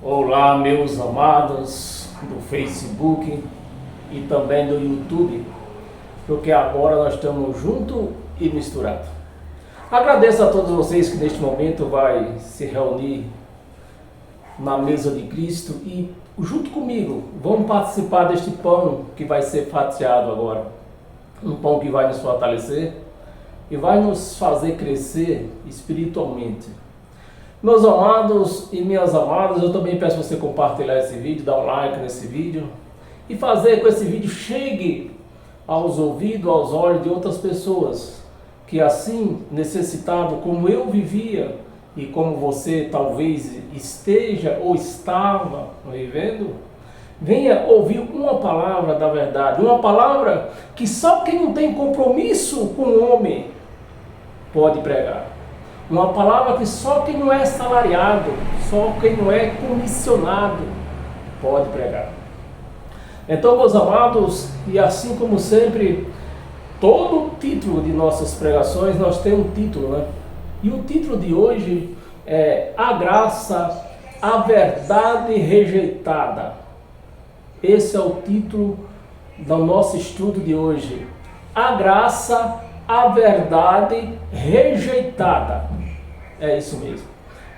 Olá, meus amados do Facebook e também do YouTube, porque agora nós estamos juntos e misturados. Agradeço a todos vocês que neste momento vai se reunir na mesa de Cristo e junto comigo vão participar deste pão que vai ser fatiado agora. Um pão que vai nos fortalecer e vai nos fazer crescer espiritualmente. Meus amados e minhas amadas, eu também peço você compartilhar esse vídeo, dar um like nesse vídeo e fazer com que esse vídeo chegue aos ouvidos, aos olhos de outras pessoas que assim, necessitado como eu vivia e como você talvez esteja ou estava vivendo, venha ouvir uma palavra da verdade, uma palavra que só quem não tem compromisso com o homem pode pregar. Uma palavra que só quem não é salariado, só quem não é comissionado pode pregar. Então, meus amados, e assim como sempre, todo o título de nossas pregações, nós temos um título, né? E o título de hoje é A Graça, a Verdade Rejeitada. Esse é o título do nosso estudo de hoje. A Graça, a Verdade Rejeitada. É isso mesmo.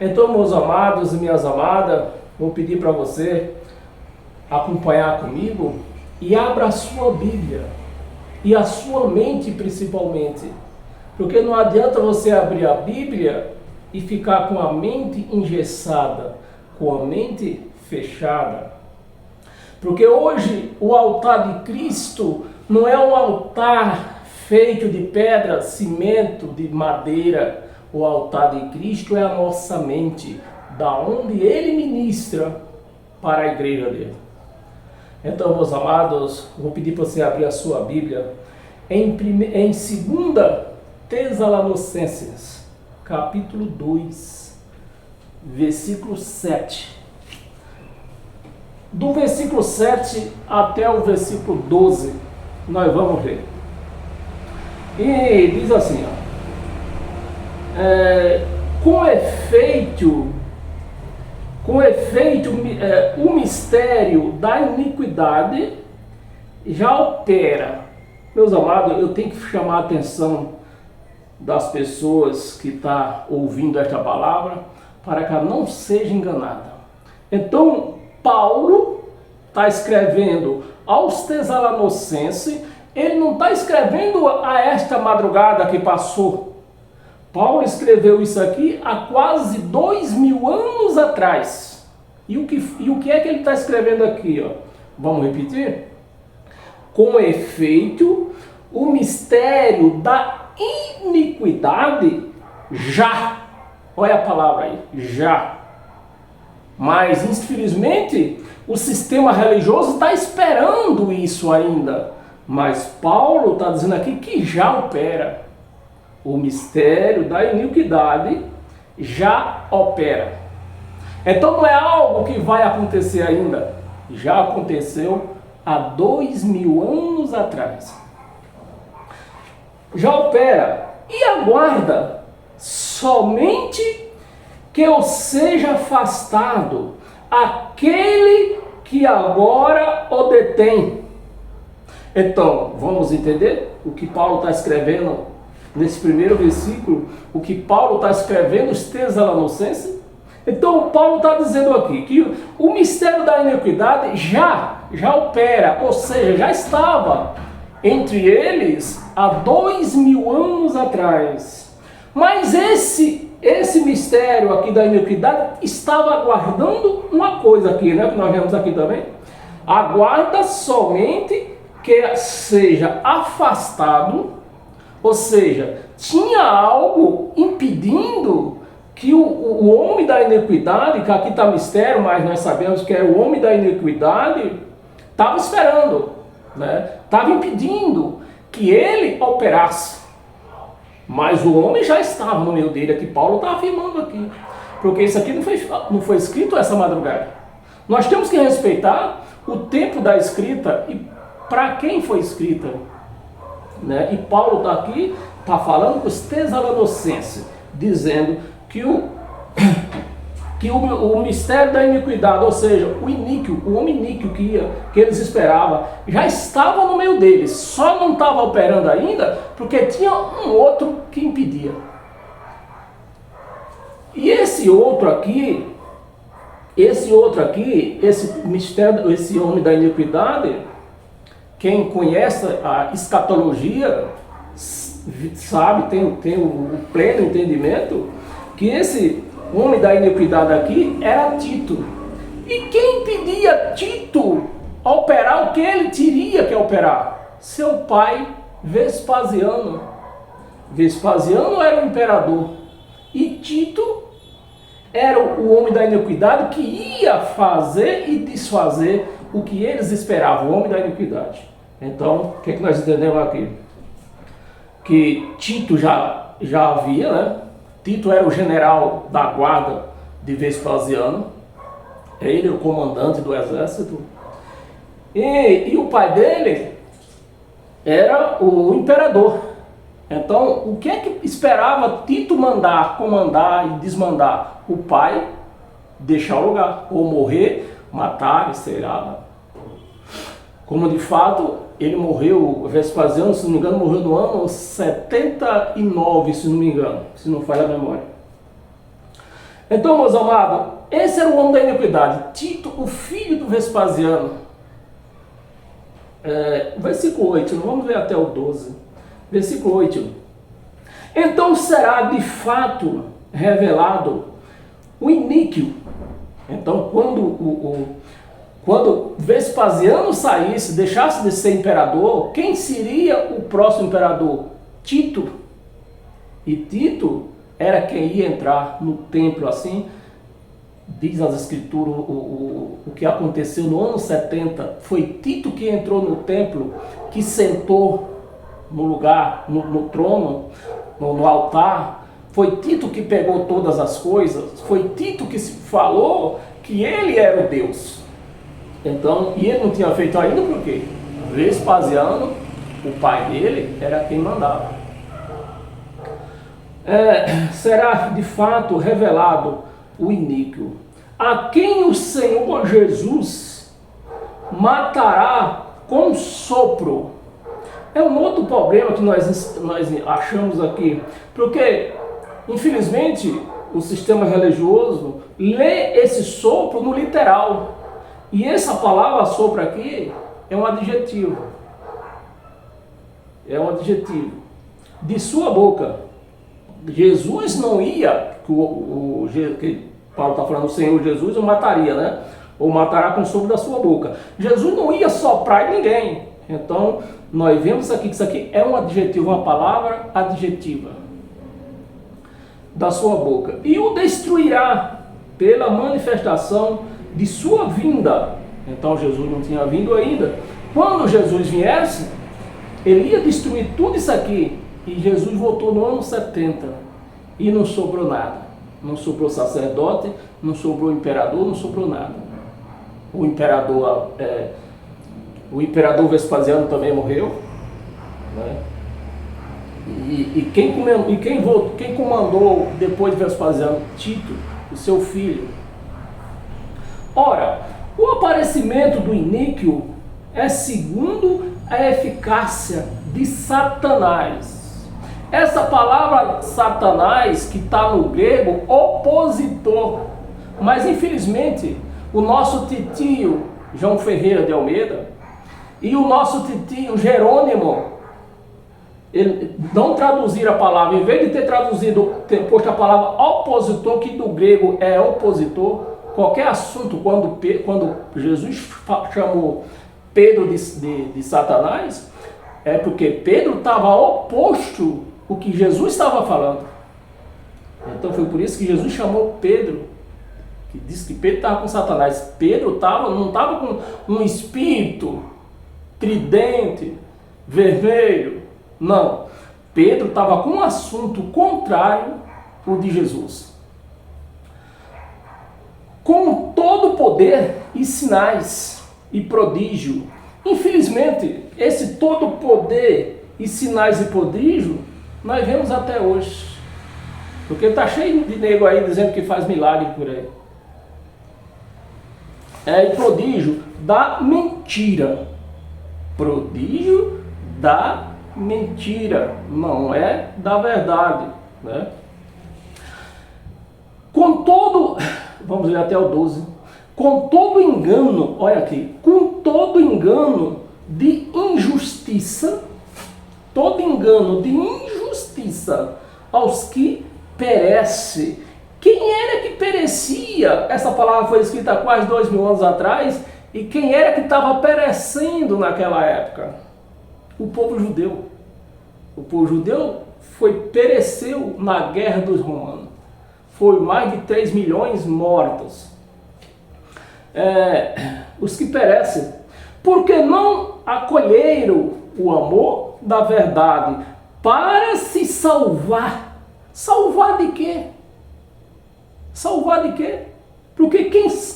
Então, meus amados e minhas amadas, vou pedir para você acompanhar comigo e abra a sua Bíblia e a sua mente principalmente, porque não adianta você abrir a Bíblia e ficar com a mente engessada, com a mente fechada, porque hoje o altar de Cristo não é um altar feito de pedra, cimento, de madeira. O altar de Cristo é a nossa mente, da onde Ele ministra para a igreja dele. Então, meus amados, vou pedir para você abrir a sua Bíblia em 2 Tessalonicenses, capítulo 2, versículo 7. Do versículo 7 até o versículo 12, nós vamos ver. E diz assim, ó. Com efeito, o mistério da iniquidade já opera. Meus amados, eu tenho que chamar a atenção das pessoas que estão ouvindo esta palavra para que ela não seja enganada. Então, Paulo está escrevendo aos Tessalonicenses, ele não está escrevendo a esta madrugada que passou. Paulo escreveu isso aqui há quase 2000 anos atrás. E o que é que ele está escrevendo aqui? Ó? Vamos repetir? Com efeito, o mistério da iniquidade já. Olha a palavra aí, já. Mas, infelizmente, o sistema religioso está esperando isso ainda. Mas Paulo está dizendo aqui que já opera. O mistério da iniquidade já opera. Então não é algo que vai acontecer ainda. Já aconteceu há 2000 anos atrás. Já opera e aguarda somente que eu seja afastado aquele que agora o detém. Então, vamos entender o que Paulo está escrevendo nesse primeiro versículo, o que Paulo está escrevendo aos Tessalonicenses. Então Paulo está dizendo aqui que o mistério da iniquidade já opera, ou seja, já estava entre eles há 2000 anos atrás. Mas esse mistério aqui da iniquidade estava aguardando uma coisa aqui, né, que nós vemos aqui também. Aguarda somente que seja afastado. Ou seja, tinha algo impedindo que o homem da iniquidade, que aqui está mistério, mas nós sabemos que é o homem da iniquidade, estava esperando, né? Estava impedindo que ele operasse. Mas o homem já estava no meio dele, que Paulo está afirmando aqui. Porque isso aqui não foi escrito essa madrugada. Nós temos que respeitar o tempo da escrita para quem foi escrita, né? E Paulo está aqui, está falando com os Tessalonicenses, dizendo que o mistério da iniquidade, ou seja, o homem iníquo que eles esperavam, já estava no meio deles, só não estava operando ainda, porque tinha um outro que impedia. E esse mistério, esse homem da iniquidade, quem conhece a escatologia, sabe, tem o pleno entendimento, que esse homem da iniquidade aqui era Tito. E quem impedia Tito a operar o que ele teria que operar? Seu pai, Vespasiano. Vespasiano era o imperador. E Tito era o homem da iniquidade que ia fazer e desfazer o que eles esperavam, o homem da iniquidade. Então, o que nós entendemos aqui? Que Tito já havia, né? Tito era o general da guarda de Vespasiano, ele era o comandante do exército, e o pai dele era o imperador. Então, o que é que esperava Tito mandar, comandar e desmandar? O pai deixar o lugar, ou morrer, matar, sei lá. Como de fato, ele morreu, Vespasiano, se não me engano, morreu no ano 79, se não me engano, se não falha a memória. Então, meus amados, esse era o homem da iniquidade, Tito, o filho do Vespasiano. Versículo 8, vamos ver até o 12. Versículo 8. Então será de fato revelado o iníquo. Então, quando Vespasiano saísse, deixasse de ser imperador, quem seria o próximo imperador? Tito. E Tito era quem ia entrar no templo, assim, diz as escrituras, o que aconteceu no ano 70, foi Tito que entrou no templo, que sentou no lugar, no trono, no altar. Foi Tito que pegou todas as coisas, foi Tito que falou que ele era o Deus. Então, e ele não tinha feito ainda por quê? Vespasiano, o pai dele, era quem mandava. Será de fato revelado o iníquo, a quem o Senhor Jesus matará com sopro. É um outro problema que nós achamos aqui, porque infelizmente o sistema religioso lê esse sopro no literal. E essa palavra sopro aqui é um adjetivo. É um adjetivo. De sua boca. Jesus não ia, que Paulo está falando, o Senhor Jesus o mataria, né? Ou matará com o sopro da sua boca. Jesus não ia soprar em ninguém. Então, nós vemos aqui que isso aqui é um adjetivo, uma palavra adjetiva. Da sua boca. E o destruirá pela manifestação de sua vinda. Então Jesus não tinha vindo ainda. Quando Jesus viesse, ele ia destruir tudo isso aqui. E Jesus voltou no ano 70. E não sobrou nada. Não sobrou sacerdote, não sobrou imperador, não sobrou nada. O imperador Vespasiano também morreu, né? E quem comandou depois de Vespasiano? Tito, o seu filho. Ora, o aparecimento do iníquo é segundo a eficácia de Satanás. Essa palavra Satanás, que está no grego, opositor. Mas infelizmente, o nosso titio João Ferreira de Almeida e o nosso titio Jerônimo, ele não traduziram a palavra, em vez de ter traduzido, ter posto a palavra opositor, que do grego é opositor. Qualquer assunto, quando Jesus chamou Pedro de Satanás, é porque Pedro estava oposto ao que Jesus estava falando. Então foi por isso que Jesus chamou Pedro, que disse que Pedro estava com Satanás. Pedro não estava com um espírito tridente, vermelho. Não. Pedro estava com um assunto contrário ao de Jesus. Com todo o poder e sinais e prodígio, Infelizmente, esse todo poder e sinais de prodígio, nós vemos até hoje. Porque está cheio de nego aí dizendo que faz milagre por aí. É prodígio da mentira. Prodígio da mentira, não é da verdade, né? Com todo, vamos ler até o 12, com todo engano, olha aqui, com todo engano de injustiça, todo engano de injustiça aos que perece. Quem era que perecia? Essa palavra foi escrita há quase 2000 anos atrás, e quem era que estava perecendo naquela época? O povo judeu. O povo judeu pereceu na guerra dos romanos. Foi mais de 3 milhões mortos. Os que perecem, porque não acolheram o amor da verdade para se salvar. Salvar de quê? Salvar de quê? Porque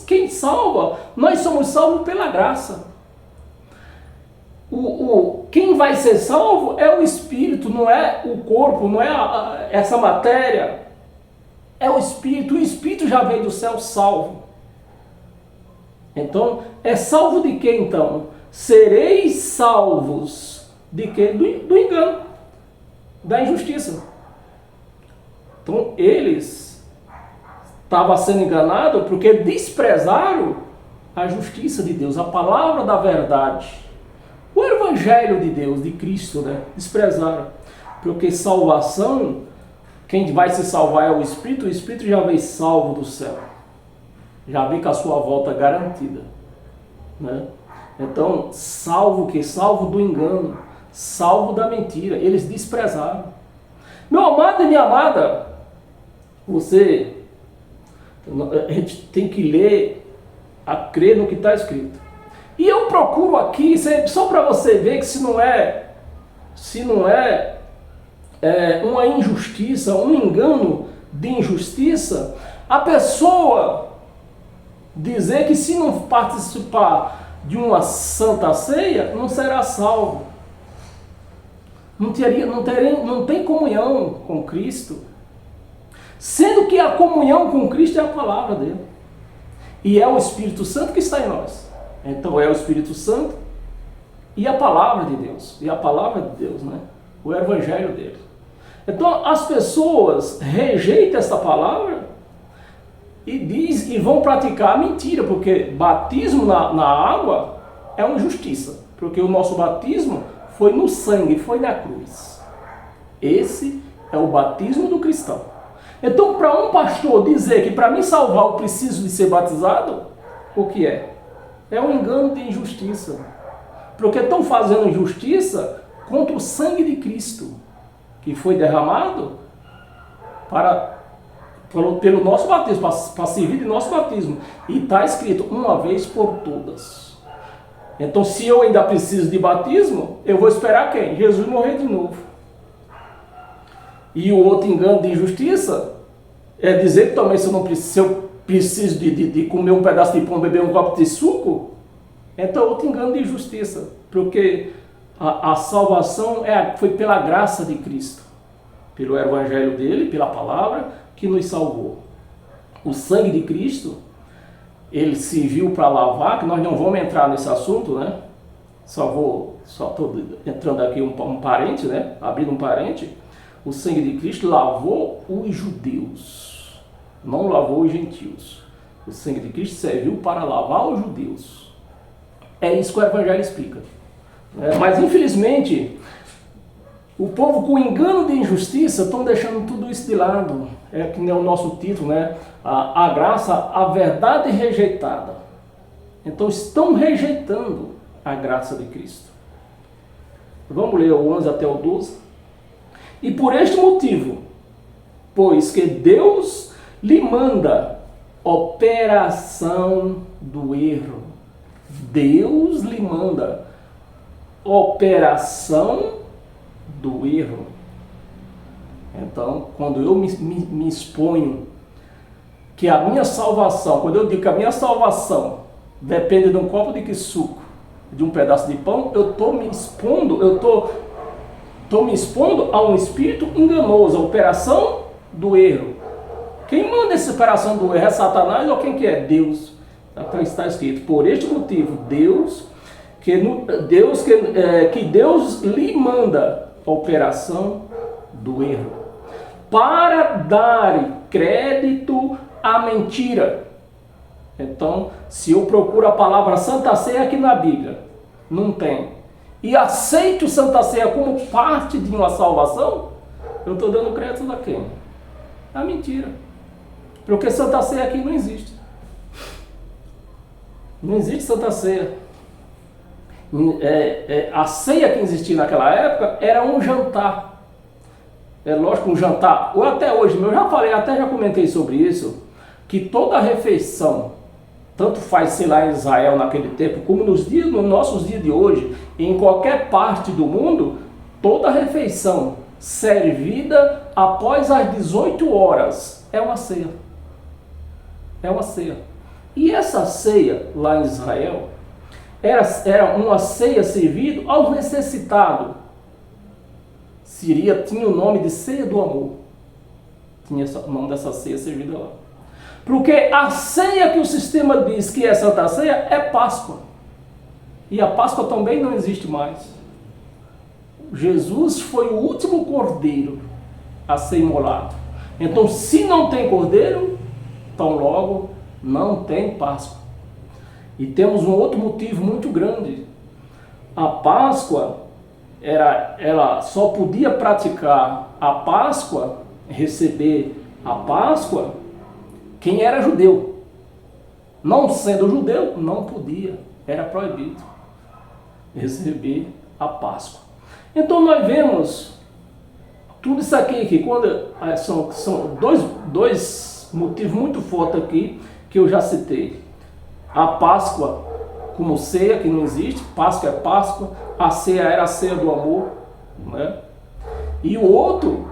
quem salva, nós somos salvos pela graça. Quem vai ser salvo é o Espírito, não é o corpo, não é essa matéria. É o Espírito. O Espírito já veio do céu salvo. Então, é salvo de quê então? Sereis salvos de quê? Do engano, da injustiça. Então, eles estavam sendo enganados porque desprezaram a justiça de Deus, a palavra da verdade. O Evangelho de Deus, de Cristo, né? Desprezaram. Porque salvação, quem vai se salvar é o Espírito já veio salvo do céu. Já veio com a sua volta garantida. Né? Então, salvo o quê? Salvo do engano, salvo da mentira. Eles desprezaram. Meu amado e minha amada, a gente tem que ler, a crer no que está escrito. E eu procuro aqui, só para você ver que se não é uma injustiça, um engano de injustiça, a pessoa dizer que se não participar de uma santa ceia, não será salvo. Não tem comunhão com Cristo. Sendo que a comunhão com Cristo é a palavra dele. E é o Espírito Santo que está em nós. Então é o Espírito Santo e a palavra de Deus. E a palavra de Deus, né? O Evangelho dele. Então as pessoas rejeitam essa palavra e vão praticar a mentira, porque batismo na água é uma injustiça. Porque o nosso batismo foi no sangue, foi na cruz. Esse é o batismo do cristão. Então, para um pastor dizer que para me salvar eu preciso de ser batizado, o que é? É um engano de injustiça. Porque estão fazendo injustiça contra o sangue de Cristo, que foi derramado pelo nosso batismo, para servir de nosso batismo. E está escrito, uma vez por todas. Então, se eu ainda preciso de batismo, eu vou esperar quem? Jesus morrer de novo. E o outro engano de injustiça é dizer que também se eu preciso de comer um pedaço de pão, beber um copo de suco, então outro engano de injustiça. Porque a salvação foi pela graça de Cristo, pelo Evangelho dele, pela palavra, que nos salvou. O sangue de Cristo, ele serviu para lavar, que nós não vamos entrar nesse assunto, né? Só estou entrando aqui um parente, né? Abrindo um parente. O sangue de Cristo lavou os judeus, não lavou os gentios. O sangue de Cristo serviu para lavar os judeus. É isso que o Evangelho explica. Mas infelizmente, o povo com engano de injustiça estão deixando tudo isso de lado. É que nem o nosso título, né? A graça, a verdade rejeitada. Então estão rejeitando a graça de Cristo. Vamos ler o 11 até o 12. E por este motivo, pois que Deus lhe manda operação do erro. Deus lhe manda operação do erro. Então, quando eu me exponho que a minha salvação, quando eu digo que a minha salvação depende de um copo de suco de um pedaço de pão, eu estou me expondo, estou me expondo a um espírito enganoso, a operação do erro. Quem manda essa operação do erro é Satanás ou quem que é? Deus. Está escrito, por este motivo, que Deus lhe manda a operação do erro, para dar crédito à mentira. Então, se eu procuro a palavra Santa Ceia aqui na Bíblia, não tem, e aceito Santa Ceia como parte de uma salvação, eu estou dando crédito a quem? A mentira. Porque Santa Ceia aqui não existe. Não existe Santa Ceia. A ceia que existia naquela época era um jantar. É lógico, um jantar, ou até hoje, eu já falei, até já comentei sobre isso, que toda refeição, tanto faz ser lá em Israel naquele tempo, como nos nossos dias de hoje, em qualquer parte do mundo, toda refeição servida após as 18 horas é uma ceia. É uma ceia. E essa ceia lá em Israel era uma ceia servida aos necessitados. Tinha o nome de ceia do amor. Tinha o nome dessa ceia servida lá. Porque a ceia que o sistema diz que é Santa Ceia é Páscoa. E a Páscoa também não existe mais. Jesus foi o último cordeiro a ser imolado. Então, se não tem cordeiro, tão logo não tem Páscoa. E temos um outro motivo muito grande. A Páscoa, ela só podia praticar a Páscoa, receber a Páscoa, quem era judeu. Não sendo judeu, não podia, era proibido receber a Páscoa. Então nós vemos tudo isso aqui, que quando são dois motivos muito fortes aqui, que eu já citei. A Páscoa como ceia, que não existe, Páscoa é Páscoa, a ceia era a ceia do amor, né? E o outro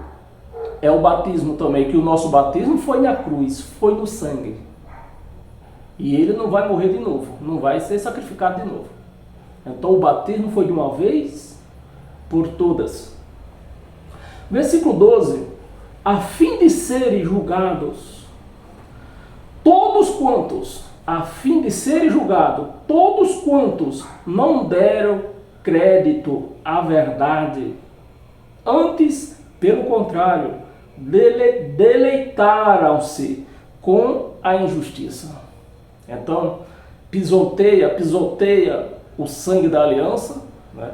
é o batismo também, que o nosso batismo foi na cruz, foi no sangue. E ele não vai morrer de novo, não vai ser sacrificado de novo. Então o batismo foi de uma vez por todas. Versículo 12. A fim de serem julgados, todos quantos não deram crédito à verdade, antes, pelo contrário, deleitaram-se com a injustiça. Então, pisoteia o sangue da aliança, né?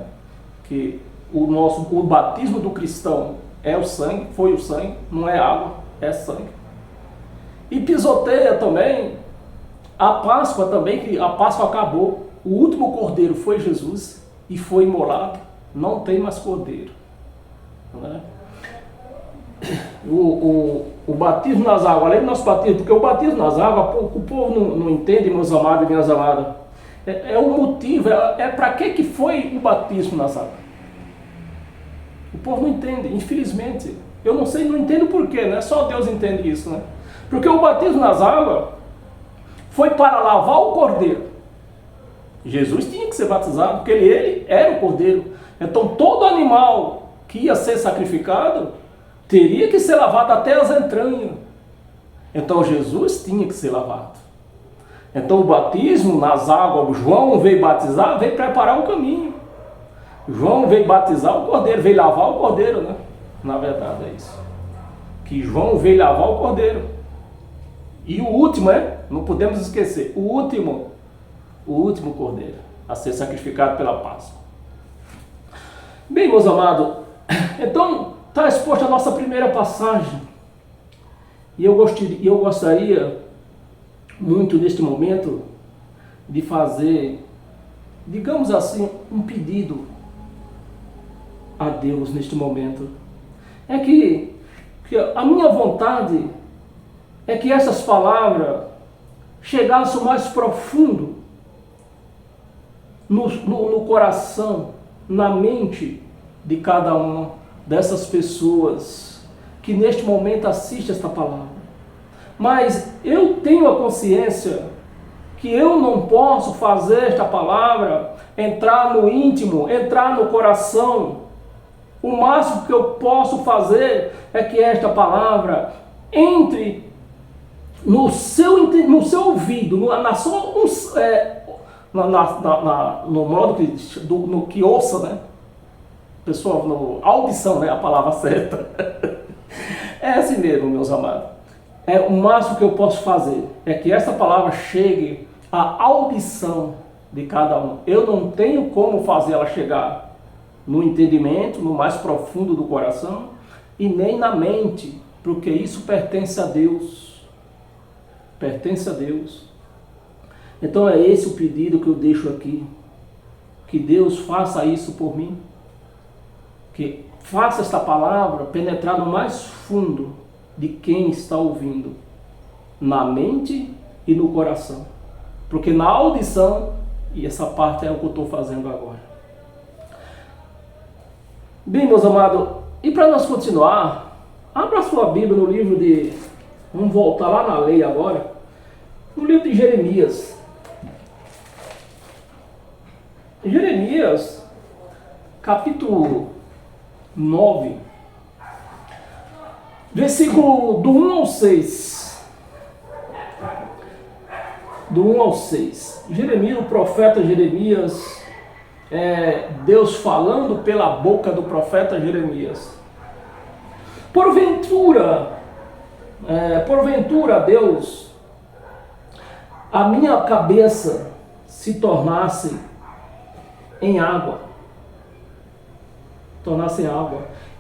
Que o batismo do cristão é o sangue, foi o sangue, não é água, é sangue. E pisoteia também a Páscoa também, que a Páscoa acabou, o último cordeiro foi Jesus e foi imolado, não tem mais cordeiro, né? O batismo nas águas, além do nosso batismo, porque o batismo nas águas, o povo não entende, meus amados e minhas amadas, é o motivo, para que foi o batismo nas águas? O povo não entende, infelizmente. Eu não entendo porquê, né? Só Deus entende isso, né? Porque o batismo nas águas foi para lavar o cordeiro. Jesus tinha que ser batizado, porque ele era o cordeiro. Então todo animal que ia ser sacrificado teria que ser lavado até as entranhas. Então Jesus tinha que ser lavado. Então o batismo nas águas, João veio batizar, veio preparar o caminho. João veio batizar o cordeiro, veio lavar o cordeiro, né? Na verdade é isso. Que João veio lavar o cordeiro. E o último, não podemos esquecer, o último cordeiro a ser sacrificado pela Páscoa. Bem, meus amados, então está exposta a nossa primeira passagem. E eu gostaria muito neste momento de fazer, digamos assim, um pedido a Deus neste momento. É que a minha vontade é que essas palavras chegassem mais profundo no coração, na mente de cada uma dessas pessoas que neste momento assistem esta palavra. Mas eu tenho a consciência que eu não posso fazer esta palavra entrar no íntimo, entrar no coração. O máximo que eu posso fazer é que esta palavra entre no seu ouvido, no modo que ouça, né? Pessoal, audição, né? A palavra certa. É assim mesmo, meus amados. O máximo que eu posso fazer é que essa palavra chegue à audição de cada um. Eu não tenho como fazer ela chegar no entendimento, no mais profundo do coração, e nem na mente, porque isso pertence a Deus. Pertence a Deus. Então é esse o pedido que eu deixo aqui. Que Deus faça isso por mim. Que faça esta palavra penetrar no mais fundo de quem está ouvindo, na mente e no coração. Porque na audição, e essa parte é o que eu estou fazendo agora. Bem, meus amados, e para nós continuar, abra a sua Bíblia no livro de... Vamos voltar lá na lei agora. No livro de Jeremias. Jeremias, capítulo 9, versículo do 1 ao 6. Do 1 ao 6. Jeremias, o profeta Jeremias, Deus falando pela boca do profeta Jeremias. Porventura, Deus, a minha cabeça se tornasse em água,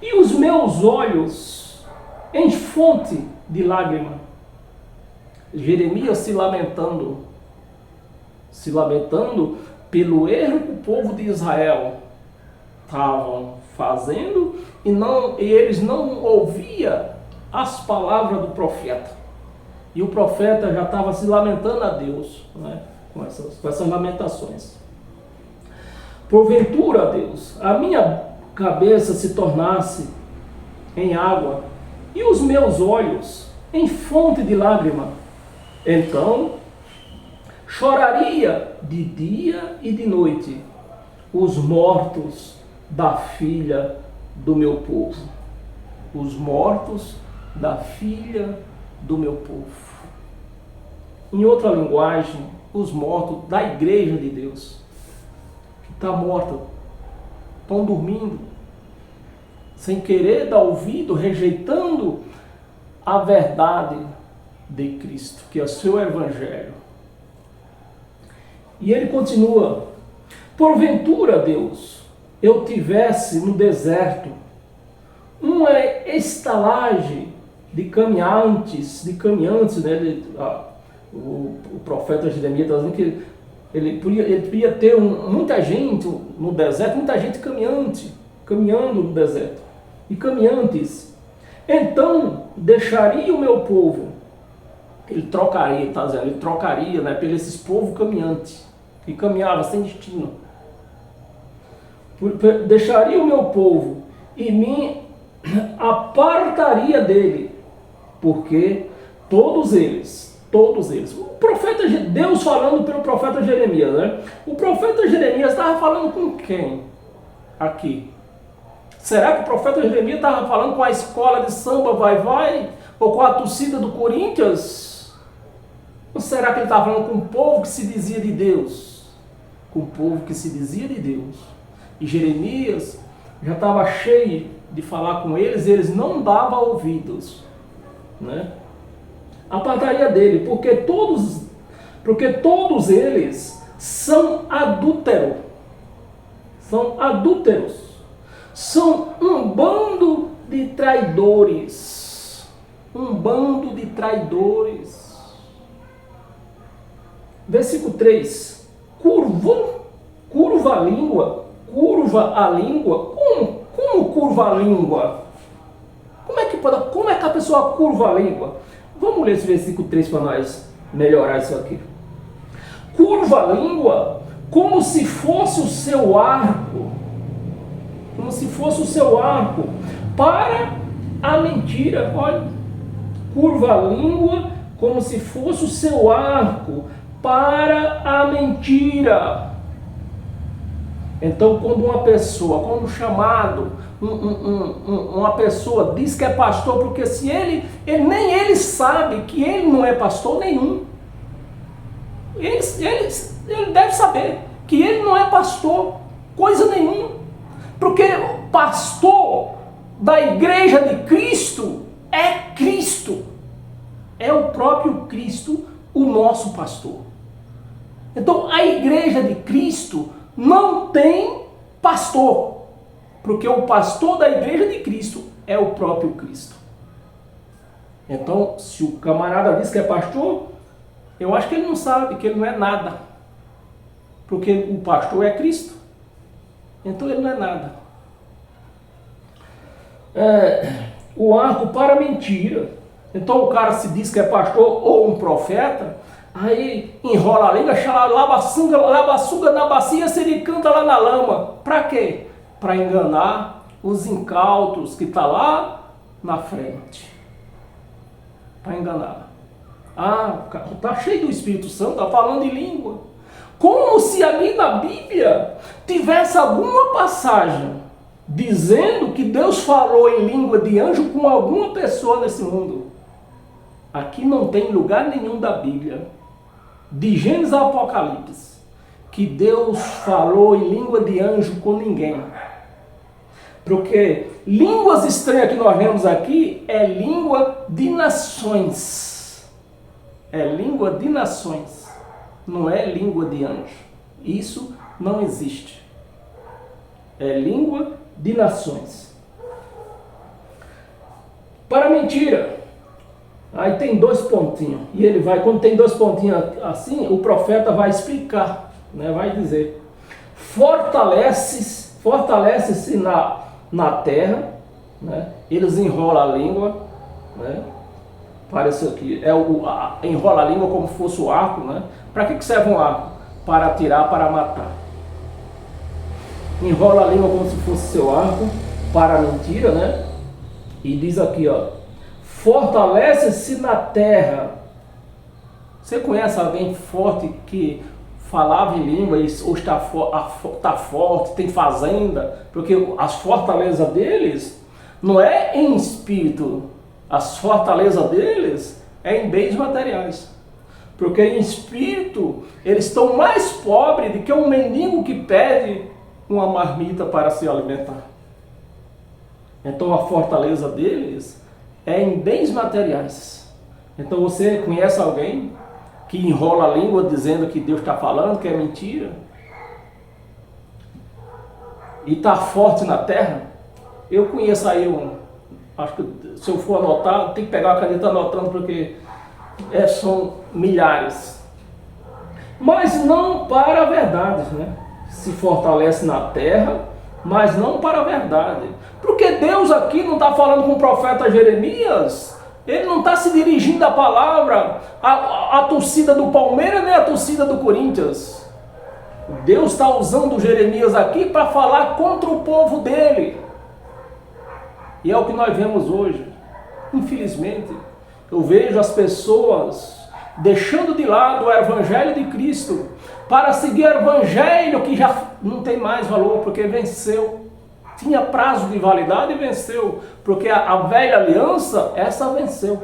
e os meus olhos em fonte de lágrima. Jeremias se lamentando pelo erro que o povo de Israel estavam fazendo, e eles não ouviam as palavras do profeta. E o profeta já estava se lamentando a Deus, né, com essas lamentações. Porventura, Deus, a minha cabeça se tornasse em água e os meus olhos em fonte de lágrima, então choraria de dia e de noite os mortos da filha do meu povo. Os mortos da filha do meu povo. Em outra linguagem, os mortos da igreja de Deus, que está morta, estão dormindo, sem querer dar ouvido, rejeitando a verdade de Cristo, que é o seu evangelho. E ele continua: porventura, Deus, eu tivesse no deserto uma estalagem de caminhantes, né? O profeta Jeremias está dizendo que ele podia ter muita gente no deserto, muita gente caminhando no deserto, e caminhantes. Então deixaria o meu povo, ele trocaria, né, por esses povos caminhantes, que caminhava sem destino. Deixaria o meu povo e me apartaria dele, porque todos eles, o profeta, Deus falando pelo profeta Jeremias, né? O profeta Jeremias estava falando com quem aqui? Será que o profeta Jeremias estava falando com a escola de samba vai, ou com a torcida do Corinthians? Ou será que ele estava falando com o povo que se dizia de Deus? Com o povo que se dizia de Deus. E Jeremias já estava cheio de falar com eles, e eles não davam ouvidos, né? Apartaria dele, porque todos eles são adúlteros, são um bando de traidores, Versículo 3, curva a língua, como curva a língua? Como é que a pessoa curva a língua? Vamos ler esse versículo 3 para nós melhorar isso aqui. Curva a língua como se fosse o seu arco. Para a mentira. Olha, curva a língua como se fosse o seu arco para a mentira. Então, quando uma pessoa, uma pessoa diz que é pastor, porque se nem ele sabe que ele não é pastor nenhum. Ele deve saber que ele não é pastor, coisa nenhuma. Porque o pastor da igreja de Cristo é Cristo. É o próprio Cristo, o nosso pastor. Então, a igreja de Cristo não tem pastor, porque o pastor da igreja de Cristo é o próprio Cristo. Então, se o camarada diz que é pastor, eu acho que ele não sabe, que ele não é nada, porque o pastor é Cristo, então ele não é nada. O arco para a mentira. Então o cara se diz que é pastor ou um profeta, aí enrola a língua, labassuga na bacia, sericanta lá na lama. Para quê? Para enganar os incautos que estão lá na frente. Para enganar. Tá cheio do Espírito Santo, tá falando em língua. Como se ali na Bíblia tivesse alguma passagem dizendo que Deus falou em língua de anjo com alguma pessoa nesse mundo. Aqui não tem lugar nenhum da Bíblia, de Gênesis a Apocalipse, que Deus falou em língua de anjo com ninguém. Porque línguas estranhas que nós vemos aqui é língua de nações. É língua de nações, não é língua de anjo. Isso não existe. É língua de nações. Para mentira. Aí tem 2 pontinhos. E ele vai, quando tem 2 pontinhos assim, o profeta vai explicar, né? Vai dizer: fortalece-se na terra, né? Eles enrolam a língua, né? Parece que enrola a língua como se fosse o arco, né? Para que serve um arco? Para atirar, para matar. Enrola a língua como se fosse seu arco para a mentira, né? E diz aqui, ó: fortalece-se na terra. Você conhece alguém forte que falava em língua e hoje está forte, tem fazenda? Porque as fortalezas deles não é em espírito, as fortalezas deles é em bens materiais. Porque em espírito eles estão mais pobres do que um mendigo que pede uma marmita para se alimentar. Então a fortaleza deles é em bens materiais. Então você conhece alguém que enrola a língua dizendo que Deus está falando, que é mentira? E está forte na terra? Eu conheço aí acho que se eu for anotar, tem que pegar uma caneta anotando, porque são milhares. Mas não para a verdade, né? Se fortalece na terra, mas não para a verdade. Porque Deus aqui não está falando com o profeta Jeremias, ele não está se dirigindo à palavra, a torcida do Palmeiras nem a torcida do Corinthians. Deus está usando Jeremias aqui para falar contra o povo dele. E é o que nós vemos hoje. Infelizmente, eu vejo as pessoas deixando de lado o Evangelho de Cristo para seguir o Evangelho que já não tem mais valor, porque venceu. Tinha prazo de validade e venceu. Porque a velha aliança, essa venceu.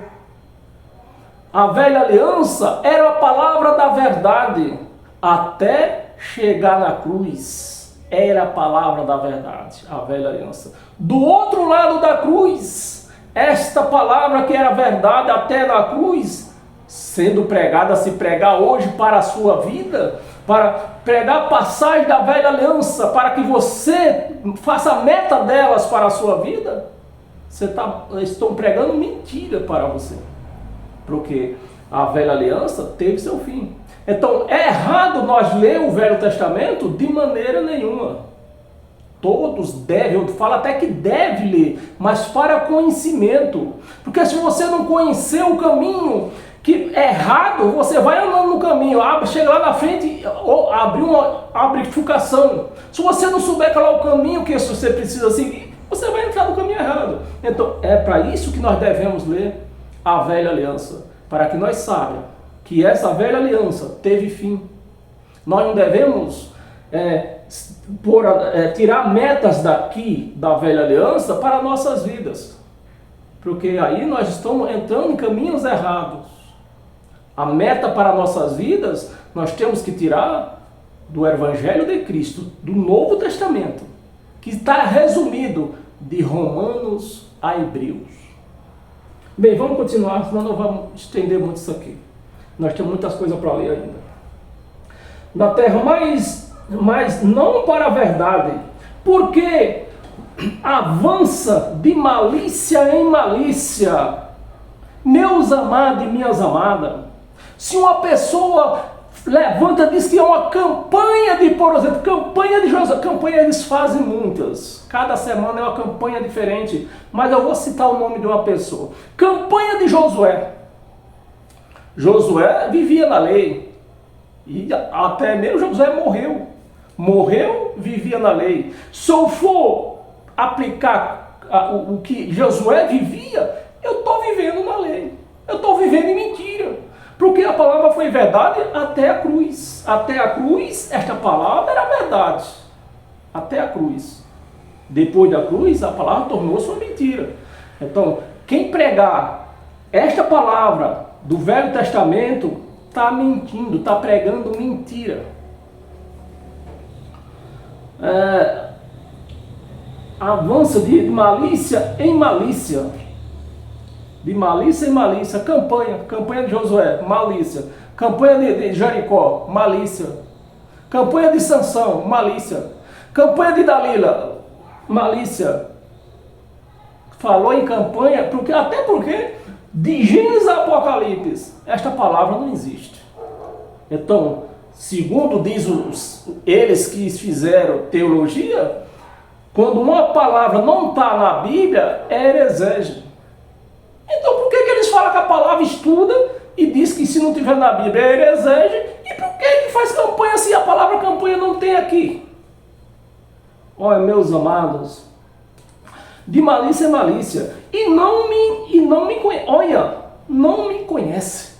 A velha aliança era a palavra da verdade até chegar na cruz. Era a palavra da verdade, a velha aliança. Do outro lado da cruz, esta palavra que era verdade até na cruz, sendo pregada, se pregar hoje para a sua vida, para pregar a passagem da velha aliança, para que você faça a meta delas para a sua vida, estão pregando mentira para você. Porque a velha aliança teve seu fim. Então é errado nós ler o Velho Testamento de maneira nenhuma. Todos devem, eu falo até que deve ler, mas para conhecimento. Porque se você não conhecer o caminho que é errado, você vai andando no caminho, chega lá na frente, ou abre uma bifurcação. Se você não souber qual é o caminho que você precisa seguir, você vai entrar no caminho errado. Então é para isso que nós devemos ler a velha aliança, para que nós saibamos que essa velha aliança teve fim. Nós não devemos tirar metas daqui da velha aliança para nossas vidas. Porque aí nós estamos entrando em caminhos errados. A meta para nossas vidas nós temos que tirar do Evangelho de Cristo, do Novo Testamento, que está resumido de Romanos a Hebreus. Bem, vamos continuar, senão não vamos estender muito isso aqui. Nós temos muitas coisas para ler ainda. Na terra, mas não para a verdade, porque avança de malícia em malícia. Meus amados e minhas amadas, se uma pessoa levanta, diz que é uma campanha de, por exemplo, campanha de Josué, campanha eles fazem muitas, cada semana é uma campanha diferente, mas eu vou citar o nome de uma pessoa. Campanha de Josué. Josué vivia na lei, e até mesmo Josué morreu, vivia na lei. Se eu for aplicar o que Josué vivia, eu estou vivendo na lei, eu estou vivendo em mentira. Porque a palavra foi verdade até a cruz. Até a cruz, esta palavra era verdade. Até a cruz. Depois da cruz, a palavra tornou-se uma mentira. Então, quem pregar esta palavra do Velho Testamento está mentindo, está pregando mentira. Avança de malícia em malícia. De malícia em malícia, campanha de Josué, malícia, campanha de Jericó, malícia, campanha de Sansão, malícia, campanha de Dalila, malícia. Falou em campanha, até porque de Gênesis a Apocalipse, esta palavra não existe. Então, segundo diz eles que fizeram teologia, quando uma palavra não está na Bíblia, é heresias. Então por que eles falam que a palavra estuda e diz que se não tiver na Bíblia é heresia? E por que faz campanha se a palavra campanha não tem aqui? Olha, meus amados, de malícia é malícia, e não me conhece. Olha, não me conhece.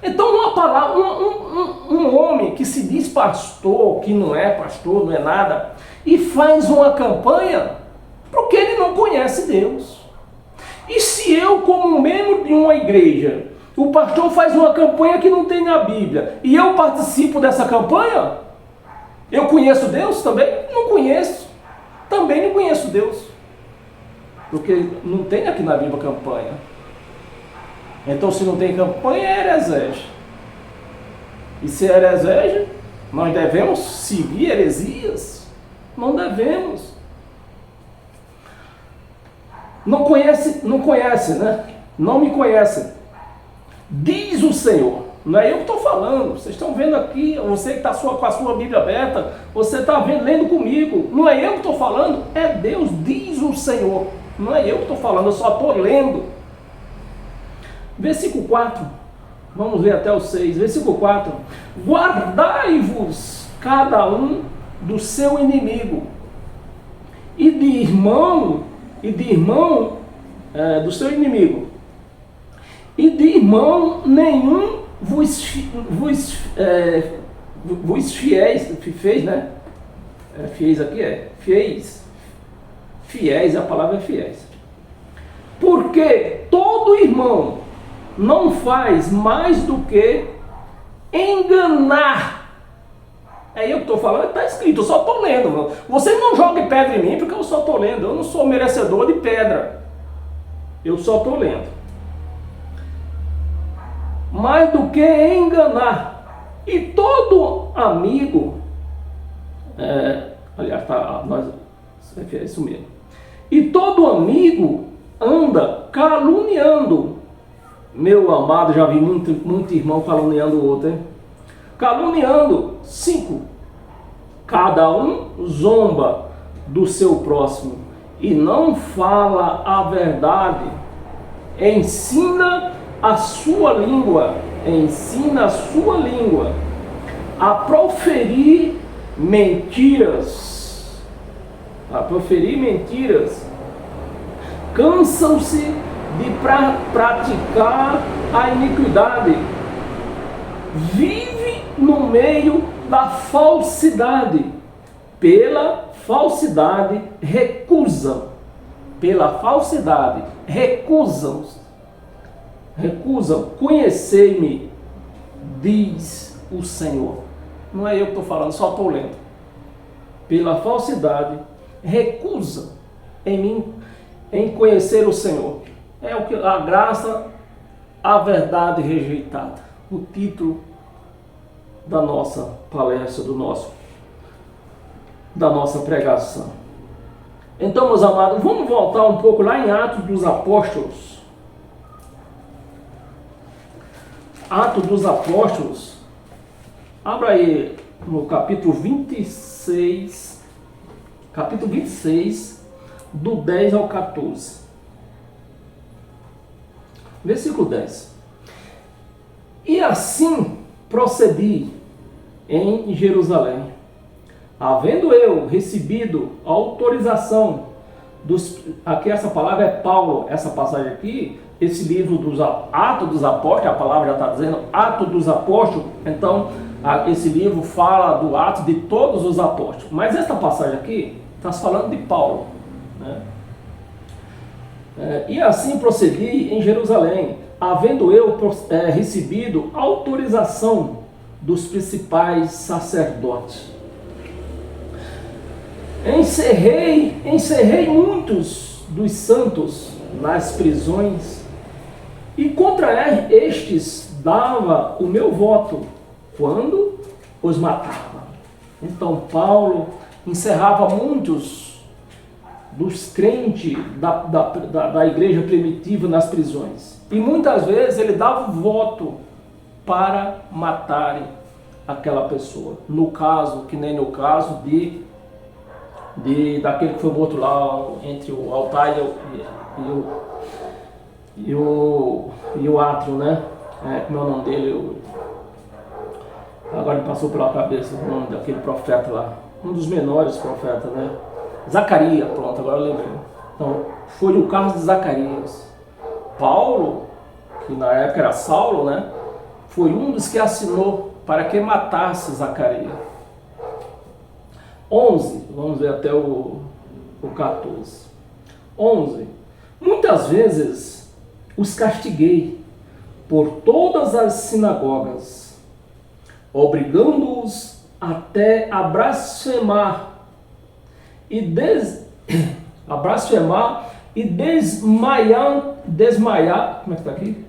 Então uma palavra, um homem que se diz pastor, que não é pastor, não é nada, e faz uma campanha porque ele não conhece Deus. E se eu, como membro de uma igreja, o pastor faz uma campanha que não tem na Bíblia, e eu participo dessa campanha, eu conheço Deus também? Não conheço. Também não conheço Deus. Porque não tem aqui na Bíblia campanha. Então se não tem campanha, é heresia. E se é heresia, nós devemos seguir heresias? Não devemos. Não conhece, né? Não me conhece. Diz o Senhor. Não é eu que estou falando. Vocês estão vendo aqui, você que está com a sua Bíblia aberta, você está lendo comigo. Não é eu que estou falando, é Deus. Diz o Senhor. Não é eu que estou falando, eu só estou lendo. Versículo 4. Vamos ver até o 6. Versículo 4. Guardai-vos cada um do seu inimigo, e de irmão do seu inimigo, e de irmão nenhum vos fiéis, né? Fiéis aqui fiéis, a palavra é fiéis. Porque todo irmão não faz mais do que enganar. É eu que estou falando, está escrito, eu só estou lendo. Você não jogue pedra em mim, porque eu só estou lendo. Eu não sou merecedor de pedra. Eu só estou lendo. Mais do que enganar. E todo amigo, aliás, é isso mesmo. E todo amigo anda caluniando. Meu amado, já vi muito irmão caluniando o outro, hein? Caluniando. 5. Cada um zomba do seu próximo e não fala a verdade. Ensina a sua língua a proferir mentiras. Cansam-se de praticar a iniquidade. Vive no meio da falsidade. pela falsidade recusam. Pela falsidade recusam conhecer-me, diz o Senhor. Não é eu que estou falando, só estou lendo. Pela falsidade recusam em mim, em conhecer o Senhor. É o que a graça, a verdade rejeitada. O título da nossa palestra, da nossa pregação. Então, meus amados, vamos voltar um pouco lá em Atos dos Apóstolos. Atos dos Apóstolos. Abra aí no capítulo 26. Capítulo 26, do 10 ao 14. Versículo 10. E assim procedi em Jerusalém, havendo eu recebido autorização aqui essa palavra é Paulo, essa passagem aqui, esse livro dos Atos dos Apóstolos, a palavra já está dizendo Atos dos Apóstolos, então esse livro fala do ato de todos os apóstolos, mas esta passagem aqui está falando de Paulo, né? E assim procedi em Jerusalém, havendo eu recebido autorização dos principais sacerdotes. Encerrei muitos dos santos nas prisões, e contra estes dava o meu voto, quando os matava. Então Paulo encerrava muitos dos crentes da igreja primitiva nas prisões. E muitas vezes ele dava voto para matarem aquela pessoa. No caso, que nem no caso daquele que foi morto lá entre o altar e o átrio, né? Como é o nome dele? Agora me passou pela cabeça o nome daquele profeta lá. Um dos menores profetas, né? Zacarias, pronto, agora eu lembrei. Então, foi o caso de Zacarias. Paulo, que na época era Saulo, né? Foi um dos que assinou para que matasse Zacarias. 11, vamos ver até o 14. 11. Muitas vezes os castiguei por todas as sinagogas, obrigando-os até a blasfemar e desmaiar, como é que está aqui?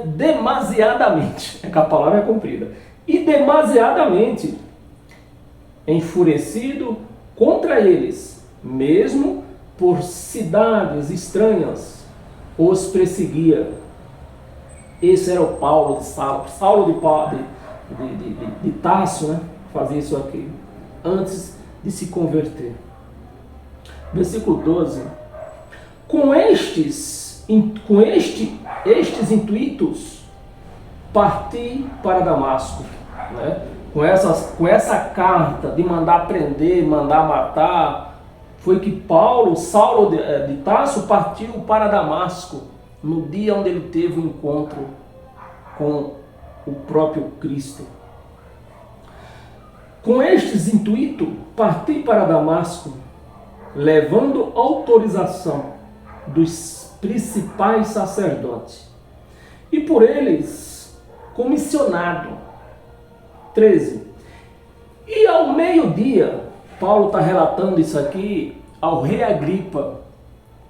Demasiadamente, é que a palavra é comprida, e demasiadamente enfurecido contra eles, mesmo por cidades estranhas, os perseguia. Esse era o Paulo de Saulo de Tarso, né? Fazia isso aqui, antes de se converter. Versículo 12. Com estes intuitos, parti para Damasco, né? Com essa carta de mandar prender, mandar matar, foi que Saulo de Tarso partiu para Damasco, no dia onde ele teve o encontro com o próprio Cristo. Com estes intuitos, parti para Damasco, levando autorização dos principais sacerdotes, e por eles comissionado. 13. E ao meio-dia, Paulo está relatando isso aqui ao rei Agripa,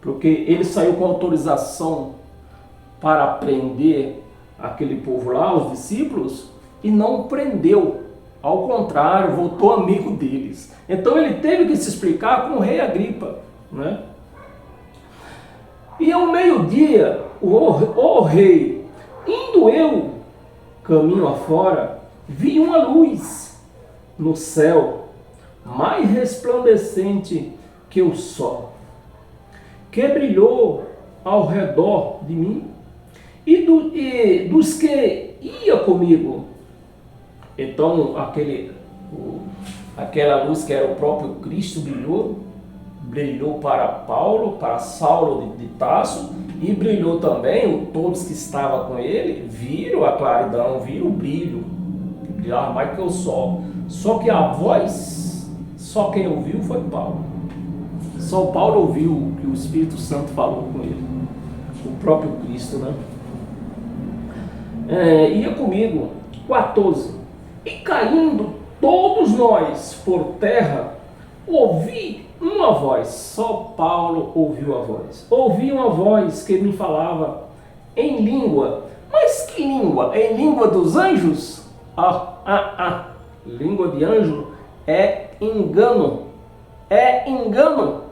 porque ele saiu com autorização para prender aquele povo lá, os discípulos, e não prendeu. Ao contrário, voltou amigo deles. Então ele teve que se explicar com o rei Agripa, né? E ao meio-dia, o rei, indo eu caminho afora, vi uma luz no céu, mais resplandecente que o sol, que brilhou ao redor de mim e dos que ia comigo. Então aquela luz que era o próprio Cristo brilhou para Paulo, para Saulo de Tarso, e brilhou também todos que estavam com ele, viram a claridão, viram o brilho, que brilhava mais que o sol. Só que a voz, só quem ouviu foi Paulo. Só Paulo ouviu o que o Espírito Santo falou com ele. O próprio Cristo, né? Ia comigo, 14. E caindo todos nós por terra, ouvi uma voz. Só Paulo ouviu a voz. Ouvi uma voz que me falava em língua. Mas que língua? Em língua dos anjos? Língua de anjo é engano. É engano.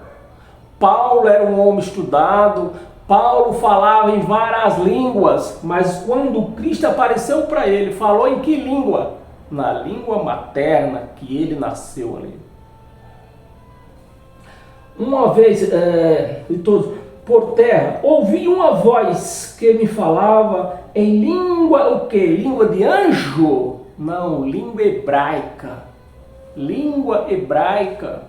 Paulo era um homem estudado. Paulo falava em várias línguas. Mas quando Cristo apareceu para ele, falou em que língua? Na língua materna que ele nasceu ali. Uma vez, por terra, ouvi uma voz que me falava em língua, o quê? Língua de anjo? Não, língua hebraica. Língua hebraica.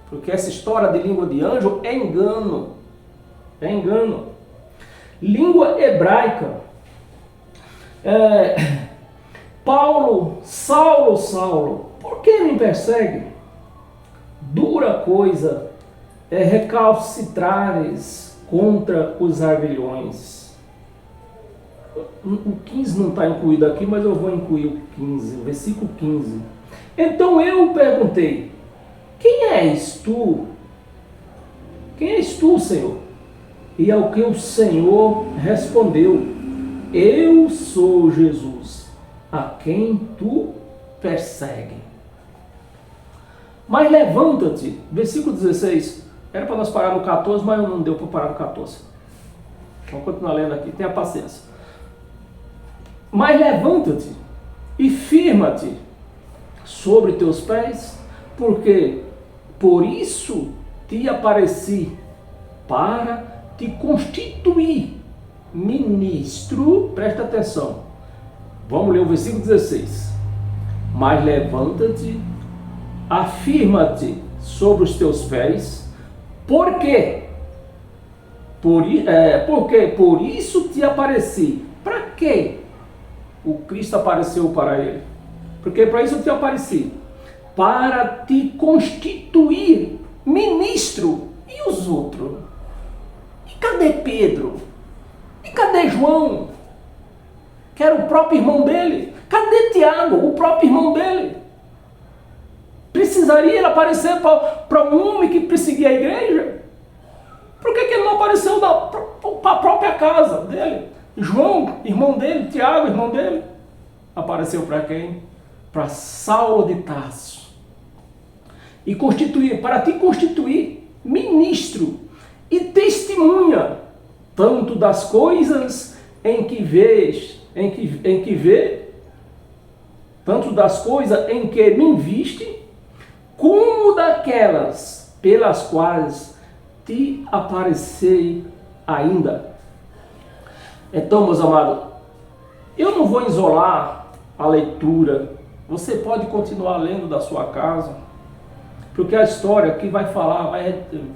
Porque essa história de língua de anjo é engano. É engano. Língua hebraica. Paulo, Saulo, por que me persegue? Dura coisa é recalcitrares contra os aguilhões. O 15 não está incluído aqui, mas eu vou incluir o 15, versículo 15. Então eu perguntei, quem és tu? Quem és tu, Senhor? E ao que o Senhor respondeu, eu sou Jesus, a quem tu persegue. Mas levanta-te, versículo 16, era para nós parar no 14, mas não deu para parar no 14. Vamos continuar lendo aqui, tenha paciência. Mas levanta-te e firma-te sobre teus pés, porque por isso te apareci, para te constituir ministro, presta atenção, vamos ler o versículo 16, mas levanta-te, afirma-te sobre os teus pés, porque por isso te apareci. Para quê? O Cristo apareceu para ele, porque para isso te apareci, para te constituir ministro. E os outros? E cadê Pedro? E cadê João? Que era o próprio irmão dele. Cadê Tiago, o próprio irmão dele? Precisaria ele aparecer para um homem que perseguia a igreja? Por que ele não apareceu para a própria casa dele? João, irmão dele, Tiago, irmão dele, apareceu para quem? Para Saulo de Tarso. E para te constituir ministro e testemunha, tanto das coisas em que tanto das coisas em que me viste, como daquelas pelas quais te aparecei ainda. Então, meus amados, eu não vou isolar a leitura. Você pode continuar lendo da sua casa, porque a história que vai falar,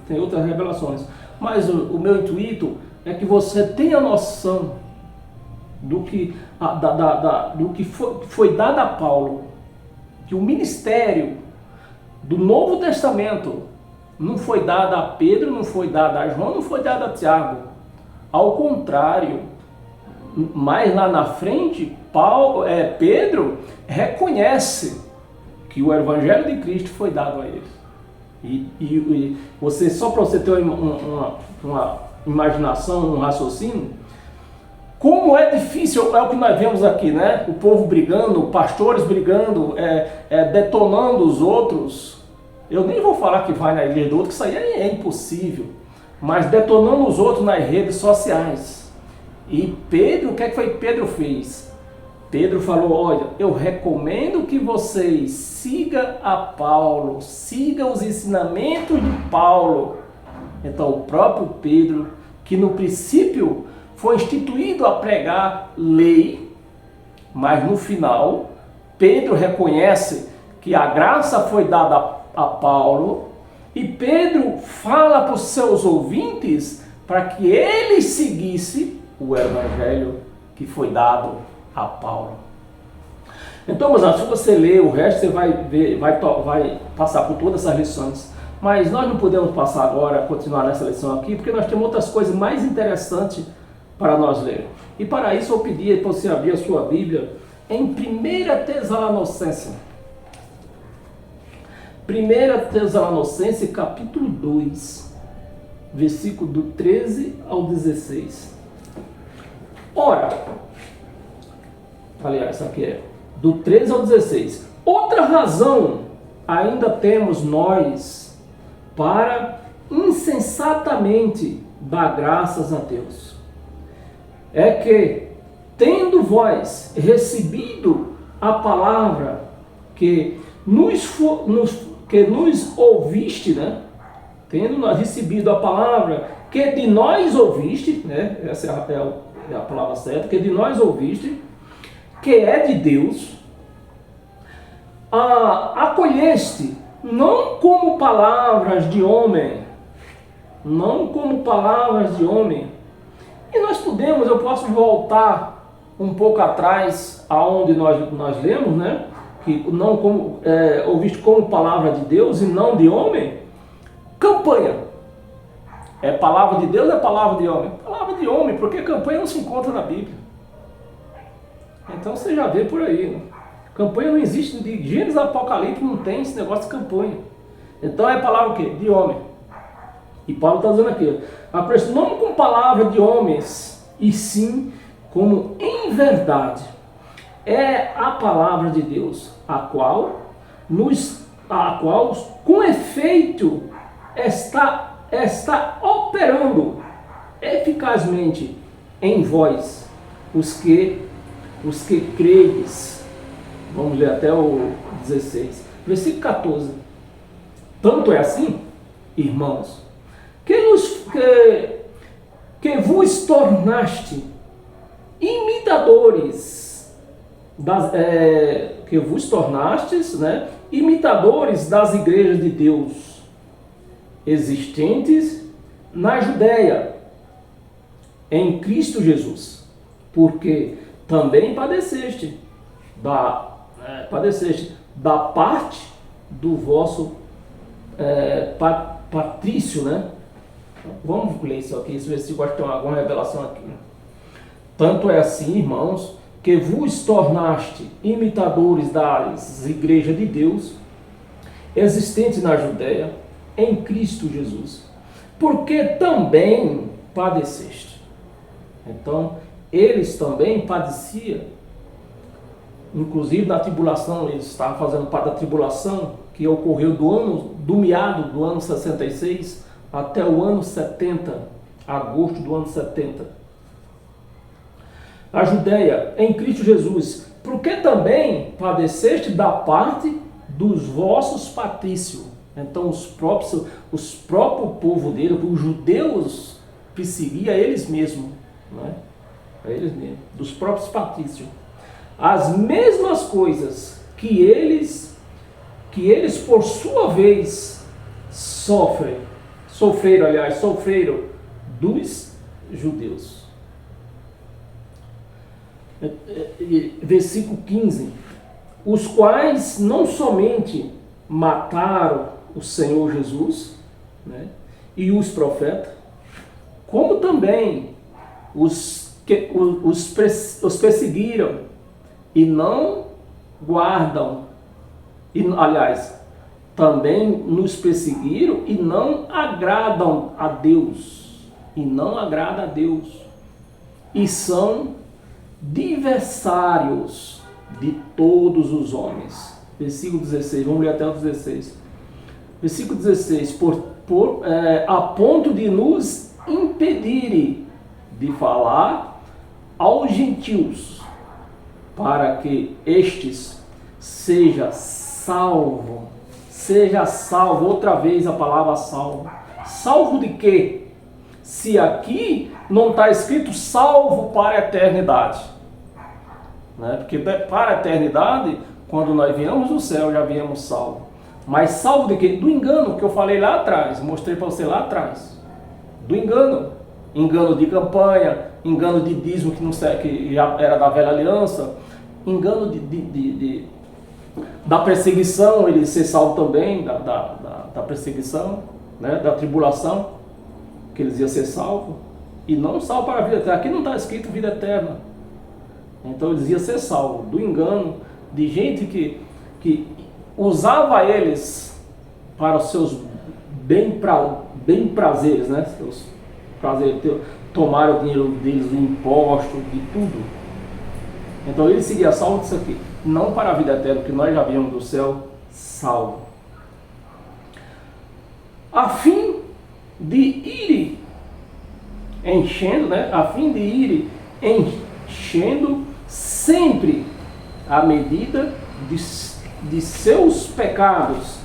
tem outras revelações. Mas o meu intuito é que você tenha noção do que foi dado a Paulo, que o ministério do Novo Testamento não foi dado a Pedro, não foi dado a João, não foi dado a Tiago. Ao contrário, mais lá na frente, Pedro reconhece que o Evangelho de Cristo foi dado a ele. E você, só para você ter uma imaginação, um raciocínio, como é difícil, é o que nós vemos aqui, né? O povo brigando, pastores brigando, detonando os outros. Eu nem vou falar que vai na igreja do outro, que isso aí é impossível. Mas detonando os outros nas redes sociais. E Pedro, o que foi que Pedro fez? Pedro falou, olha, eu recomendo que vocês sigam a Paulo, sigam os ensinamentos de Paulo. Então o próprio Pedro, que no princípio foi instituído a pregar lei, mas no final, Pedro reconhece que a graça foi dada a Paulo, e Pedro fala para os seus ouvintes para que eles seguissem o evangelho que foi dado a Paulo. Então, mas se você ler o resto, você vai ver, vai passar por todas essas lições. Mas nós não podemos passar agora, continuar nessa lição aqui, porque nós temos outras coisas mais interessantes para nós ler. E para isso eu pedi para você abrir a sua Bíblia em 1 Tessalonicenses. 1 Tessalonicenses capítulo 2, versículo do 13 ao 16. Ora, aliás, aqui é do 13 ao 16. Outra razão ainda temos nós para insensatamente dar graças a Deus. É que, tendo vós recebido a palavra que nos ouviste, né? Tendo nós recebido a palavra que de nós ouviste, né? Essa é a palavra certa, que de nós ouviste, que é de Deus, acolheste, não como palavras de homem, e nós podemos, eu posso voltar um pouco atrás, aonde nós lemos, né? Que não como, ouviste como palavra de Deus e não de homem. Campanha, é palavra de Deus, é palavra de homem? Palavra de homem, porque campanha não se encontra na Bíblia. Então você já vê por aí, né? Campanha não existe, de Gênesis a Apocalipse não tem esse negócio de campanha. Então é palavra o quê? De homem. E Paulo está dizendo aqui, não com palavra de homens, e sim como em verdade é a palavra de Deus, a qual com efeito está operando eficazmente em vós, os que credes. Vamos ler até o 16. Versículo 14. Tanto é assim, irmãos, que vos tornaste imitadores imitadores das igrejas de Deus existentes na Judéia, em Cristo Jesus, porque também padeceste da parte do vosso patrício, né? Vamos ler isso aqui, ver se tem alguma revelação aqui. Tanto é assim, irmãos, que vos tornaste imitadores das igrejas de Deus existentes na Judéia, em Cristo Jesus, porque também padeceste. Então, eles também padeciam, inclusive na tribulação, eles estavam fazendo parte da tribulação, que ocorreu do meado do ano 66 até o ano 70, agosto do ano 70. A Judéia, em Cristo Jesus, porque também padeceste da parte dos vossos patrícios. Então os próprios povo dele, os judeus, perseguiam eles mesmos, né? A eles mesmos, dos próprios patrícios. As mesmas coisas que eles por sua vez sofreram dos judeus. Versículo 15. Os quais não somente mataram o Senhor Jesus, né, e os profetas, como também os perseguiram e não guardam, também nos perseguiram e não agradam a Deus, e são adversários de todos os homens. Versículo 16, vamos ler até o 16. Versículo 16, a ponto de nos impedirem de falar aos gentios, para que estes seja salvo, outra vez a palavra salvo. Salvo de quê? Se aqui não está escrito salvo para a eternidade, né? Porque para a eternidade, quando nós viemos do céu, já viemos salvo. Mas salvo de quê? Do engano que eu falei lá atrás, mostrei para você lá atrás. Do engano. Engano de campanha, engano de dízimo que já era da velha aliança, engano da perseguição, ele ser salvo também, da perseguição, né? Da tribulação, que eles iam ser salvos, e não salvo para a vida eterna. Aqui não está escrito vida eterna. Então eles iam ser salvos do engano de gente que usava eles para os seus bem prazeres, né? Seus prazeres, tomaram o dinheiro deles, o imposto, de tudo. Então ele seria salvo disso aqui, não para a vida eterna, que nós já vimos do céu salvo. A fim de ir enchendo, né? A fim de ir enchendo sempre a medida de seus pecados.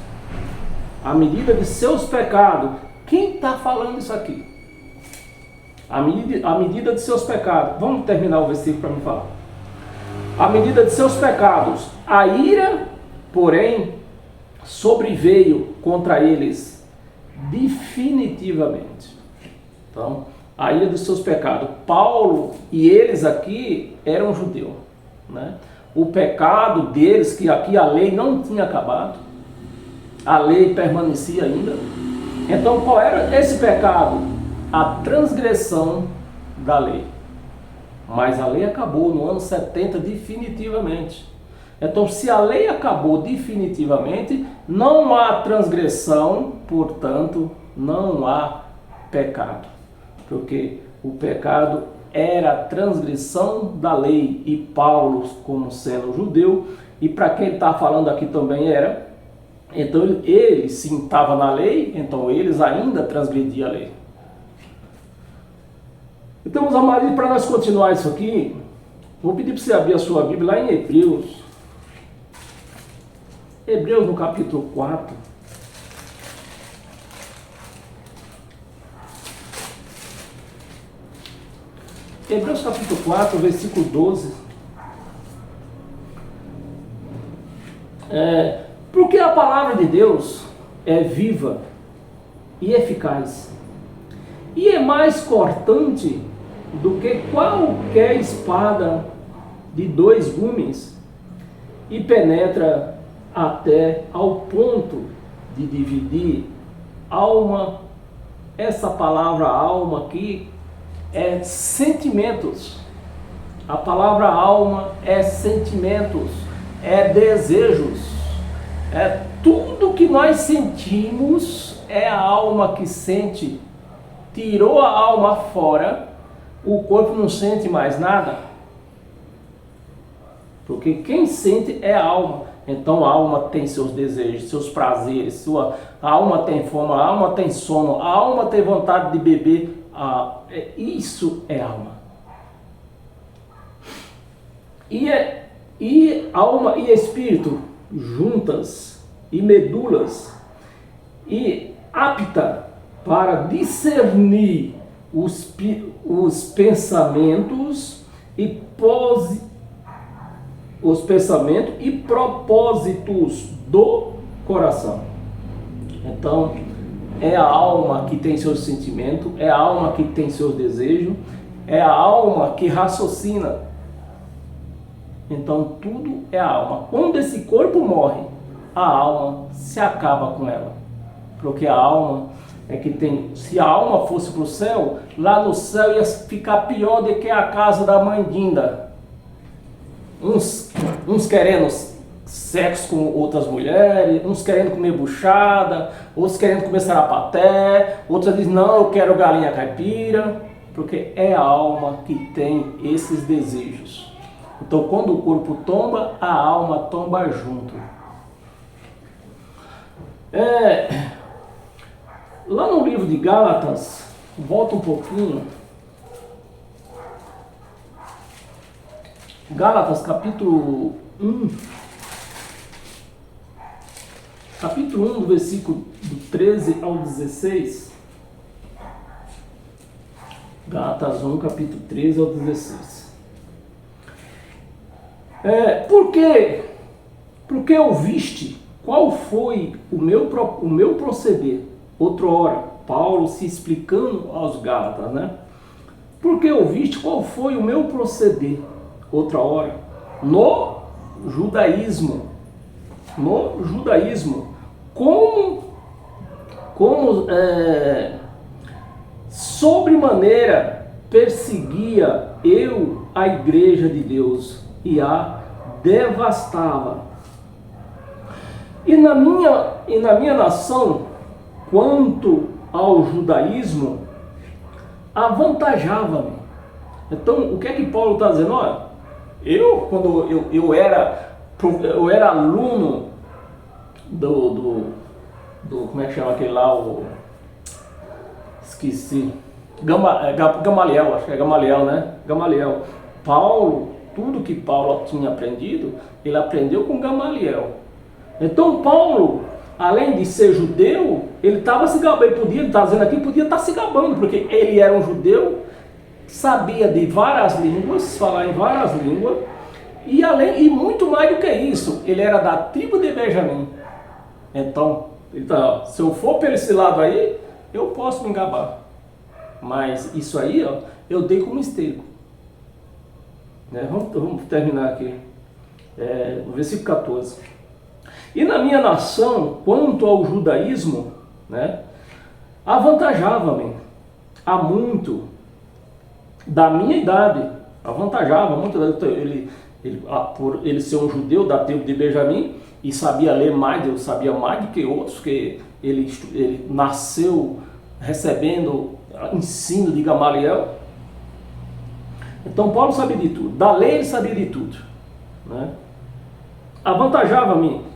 A medida de seus pecados. Quem está falando isso aqui? A medida de seus pecados. Vamos terminar o versículo para me falar. A medida de seus pecados. A ira, porém, sobreveio contra eles definitivamente. Então, a ira dos seus pecados. Paulo e eles aqui eram judeus, né? O pecado deles, que aqui a lei não tinha acabado, a lei permanecia ainda. Então, qual era esse pecado? A transgressão da lei. Mas a lei acabou no ano 70 definitivamente. Então, se a lei acabou definitivamente, não há transgressão, portanto, não há pecado. Porque o pecado era a transgressão da lei, e Paulo, como sendo judeu, e para quem ele está falando aqui também era, então ele sim estava na lei, então eles ainda transgrediam a lei. Então, meus amados, para nós continuar isso aqui, vou pedir para você abrir a sua Bíblia lá em Hebreus. Hebreus no capítulo 4. Hebreus capítulo 4, versículo 12. Porque a palavra de Deus é viva e eficaz, e é mais cortante do que qualquer espada de dois gumes, e penetra até ao ponto de dividir alma. Essa palavra alma aqui é sentimentos. A palavra alma é sentimentos, é desejos, é tudo que nós sentimos, é a alma que sente. Tirou a alma fora, o corpo não sente mais nada, porque quem sente é a alma. Então a alma tem seus desejos, seus prazeres, a alma tem fome, a alma tem sono, a alma tem vontade de beber. Isso é alma. E alma e espírito juntas, e medulas, e apta para discernir os pensamentos e propósitos do coração. Então, é a alma que tem seus sentimentos, é a alma que tem seus desejos, é a alma que raciocina. Então, tudo é a alma. Quando esse corpo morre, a alma se acaba com ela. Porque a alma é que tem... Se a alma fosse para o céu, lá no céu ia ficar pior do que a casa da mãe Dinda. Uns querendo sexo com outras mulheres, uns querendo comer buchada, outros querendo comer sarapaté, outros dizem, não, eu quero galinha caipira, porque é a alma que tem esses desejos. Então, quando o corpo tomba, a alma tomba junto. Lá no livro de Gálatas, volta um pouquinho. Gálatas capítulo 1. Capítulo 1, do versículo do 13 ao 16. Gálatas 1, capítulo 13 ao 16. Porque ouviste qual foi o meu proceder. Outrora, Paulo se explicando aos Gálatas, né? Porque ouviste qual foi o meu proceder outra hora, no judaísmo. No judaísmo. Como sobremaneira perseguia eu a igreja de Deus e a devastava. E na minha nação, quanto ao judaísmo, avantajava-me. Então, o que é que Paulo está dizendo? Olha, quando eu era aluno do como é que chama aquele lá, esqueci, Gamaliel, acho que é Gamaliel, né? Gamaliel. Paulo, tudo que Paulo tinha aprendido, ele aprendeu com Gamaliel. Então Paulo, além de ser judeu, ele estava se gabando, ele está dizendo aqui, podia estar se gabando, porque ele era um judeu, sabia de várias línguas, falar em várias línguas, e muito mais do que isso, ele era da tribo de Benjamim. Então, se eu for por esse lado aí, eu posso me gabar. Mas isso aí, ó, eu dei como esterco. Né? Vamos terminar aqui. No versículo 14. E na minha nação, quanto ao judaísmo, né, avantajava-me a muito da minha idade. Avantajava muito por ele ser um judeu da tribo de Benjamim e sabia ler mais, eu sabia mais do que outros, que ele nasceu recebendo ensino de Gamaliel. Então Paulo sabia de tudo, da lei ele sabia de tudo, né? Avantajava-me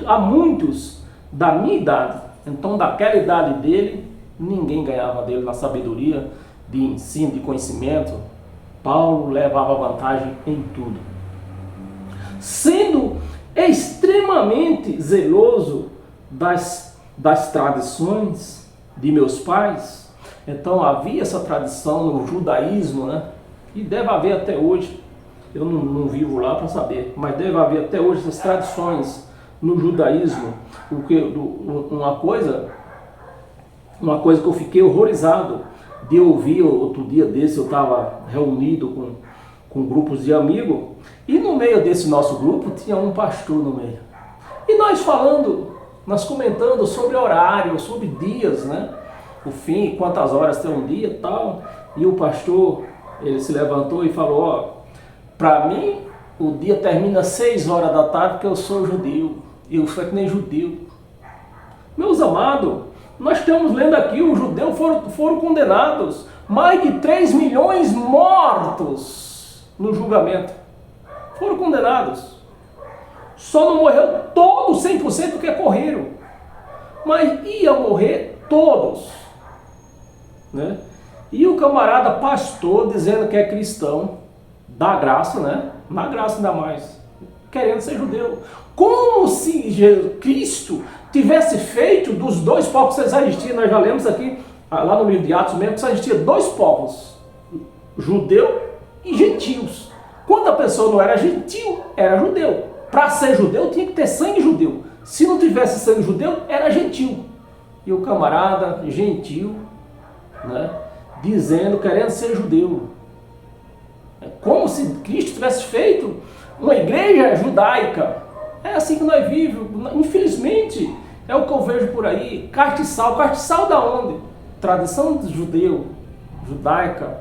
a muitos da minha idade. Então daquela idade dele, ninguém ganhava dele na sabedoria, de ensino, de conhecimento. Paulo levava vantagem em tudo, sendo extremamente zeloso das tradições de meus pais. Então havia essa tradição no judaísmo, né? E deve haver até hoje. Eu não vivo lá para saber, mas deve haver até hoje essas tradições no judaísmo. Uma coisa que eu fiquei horrorizado de ouvir outro dia desse, eu estava reunido com grupos de amigos, e no meio desse nosso grupo tinha um pastor no meio. E nós comentando sobre horário, sobre dias, né? O fim, quantas horas tem um dia e tal. E o pastor, ele se levantou e falou, ó, para mim o dia termina às 6 horas da tarde porque eu sou judeu. Eu sou que nem judeu. Meus amados, nós estamos lendo aqui, os judeus foram condenados. Mais de 3 milhões mortos no julgamento. Foram condenados. Só não morreu todos 100% porque correram. Mas iam morrer todos. Né? E o camarada pastor dizendo que é cristão, da graça, né? Na graça ainda mais, querendo ser judeu. Como se Cristo tivesse feito dos dois povos que já existiam. Nós já lemos aqui, lá no livro de Atos mesmo, que só existia 2 povos, judeu e gentios. Quando a pessoa não era gentil, era judeu. Para ser judeu tinha que ter sangue judeu. Se não tivesse sangue judeu, era gentil. E o camarada gentil, né, dizendo, querendo ser judeu. É como se Cristo tivesse feito uma igreja judaica. É assim que nós vivemos. Infelizmente, é o que eu vejo por aí. Castiçal. Castiçal da onde? Tradição judeu, judaica.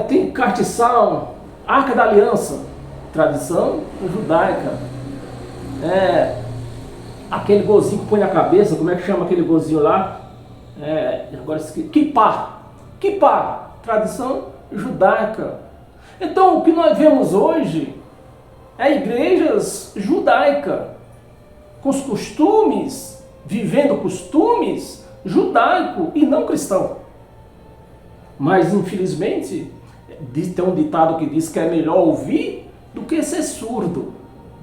Tem castiçal, Arca da Aliança, tradição judaica. Aquele gozinho que põe na cabeça, como é que chama aquele gozinho lá? Agora esqueci. Kippah, tradição judaica. Então, o que nós vemos hoje é igrejas judaicas, com os costumes, vivendo costumes judaico e não cristão. Mas, infelizmente, tem um ditado que diz que é melhor ouvir do que ser surdo.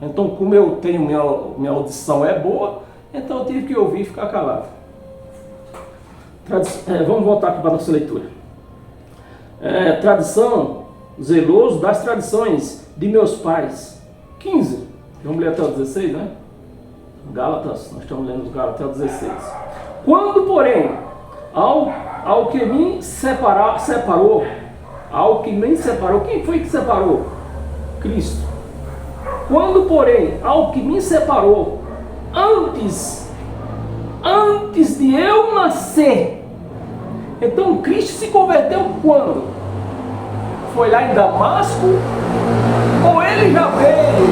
Então, como eu tenho, minha audição é boa, então eu tive que ouvir e ficar calado. Vamos voltar aqui para a nossa leitura. Tradição, zeloso das tradições de meus pais. 15. Vamos ler até o 16, né? Gálatas, nós estamos lendo os Gálatas até o 16. Quando, porém, ao que me separou ao que me separou. Quem foi que separou? Cristo. Quando, porém, ao que me separou, antes de eu nascer. Então Cristo se converteu quando? Foi lá em Damasco? Ou ele já veio?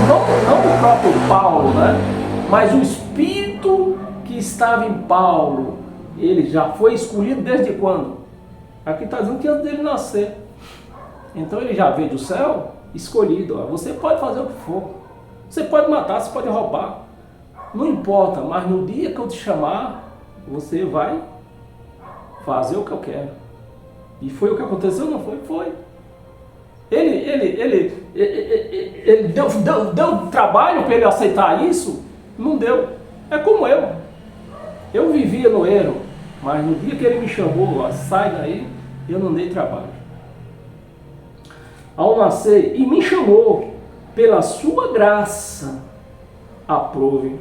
Não o próprio Paulo, né? Mas o Espírito que estava em Paulo, ele já foi escolhido desde quando? Aqui está dizendo que antes dele nascer. Então ele já veio do céu escolhido. Você pode fazer o que for. Você pode matar, você pode roubar. Não importa, mas no dia que eu te chamar, você vai fazer o que eu quero. E foi o que aconteceu, não foi? Foi. Ele deu trabalho para ele aceitar isso? Não deu. É como eu. Eu vivia no erro, mas no dia que ele me chamou, sai daí, eu não dei trabalho. Ao nascer, e me chamou, pela sua graça, aprove.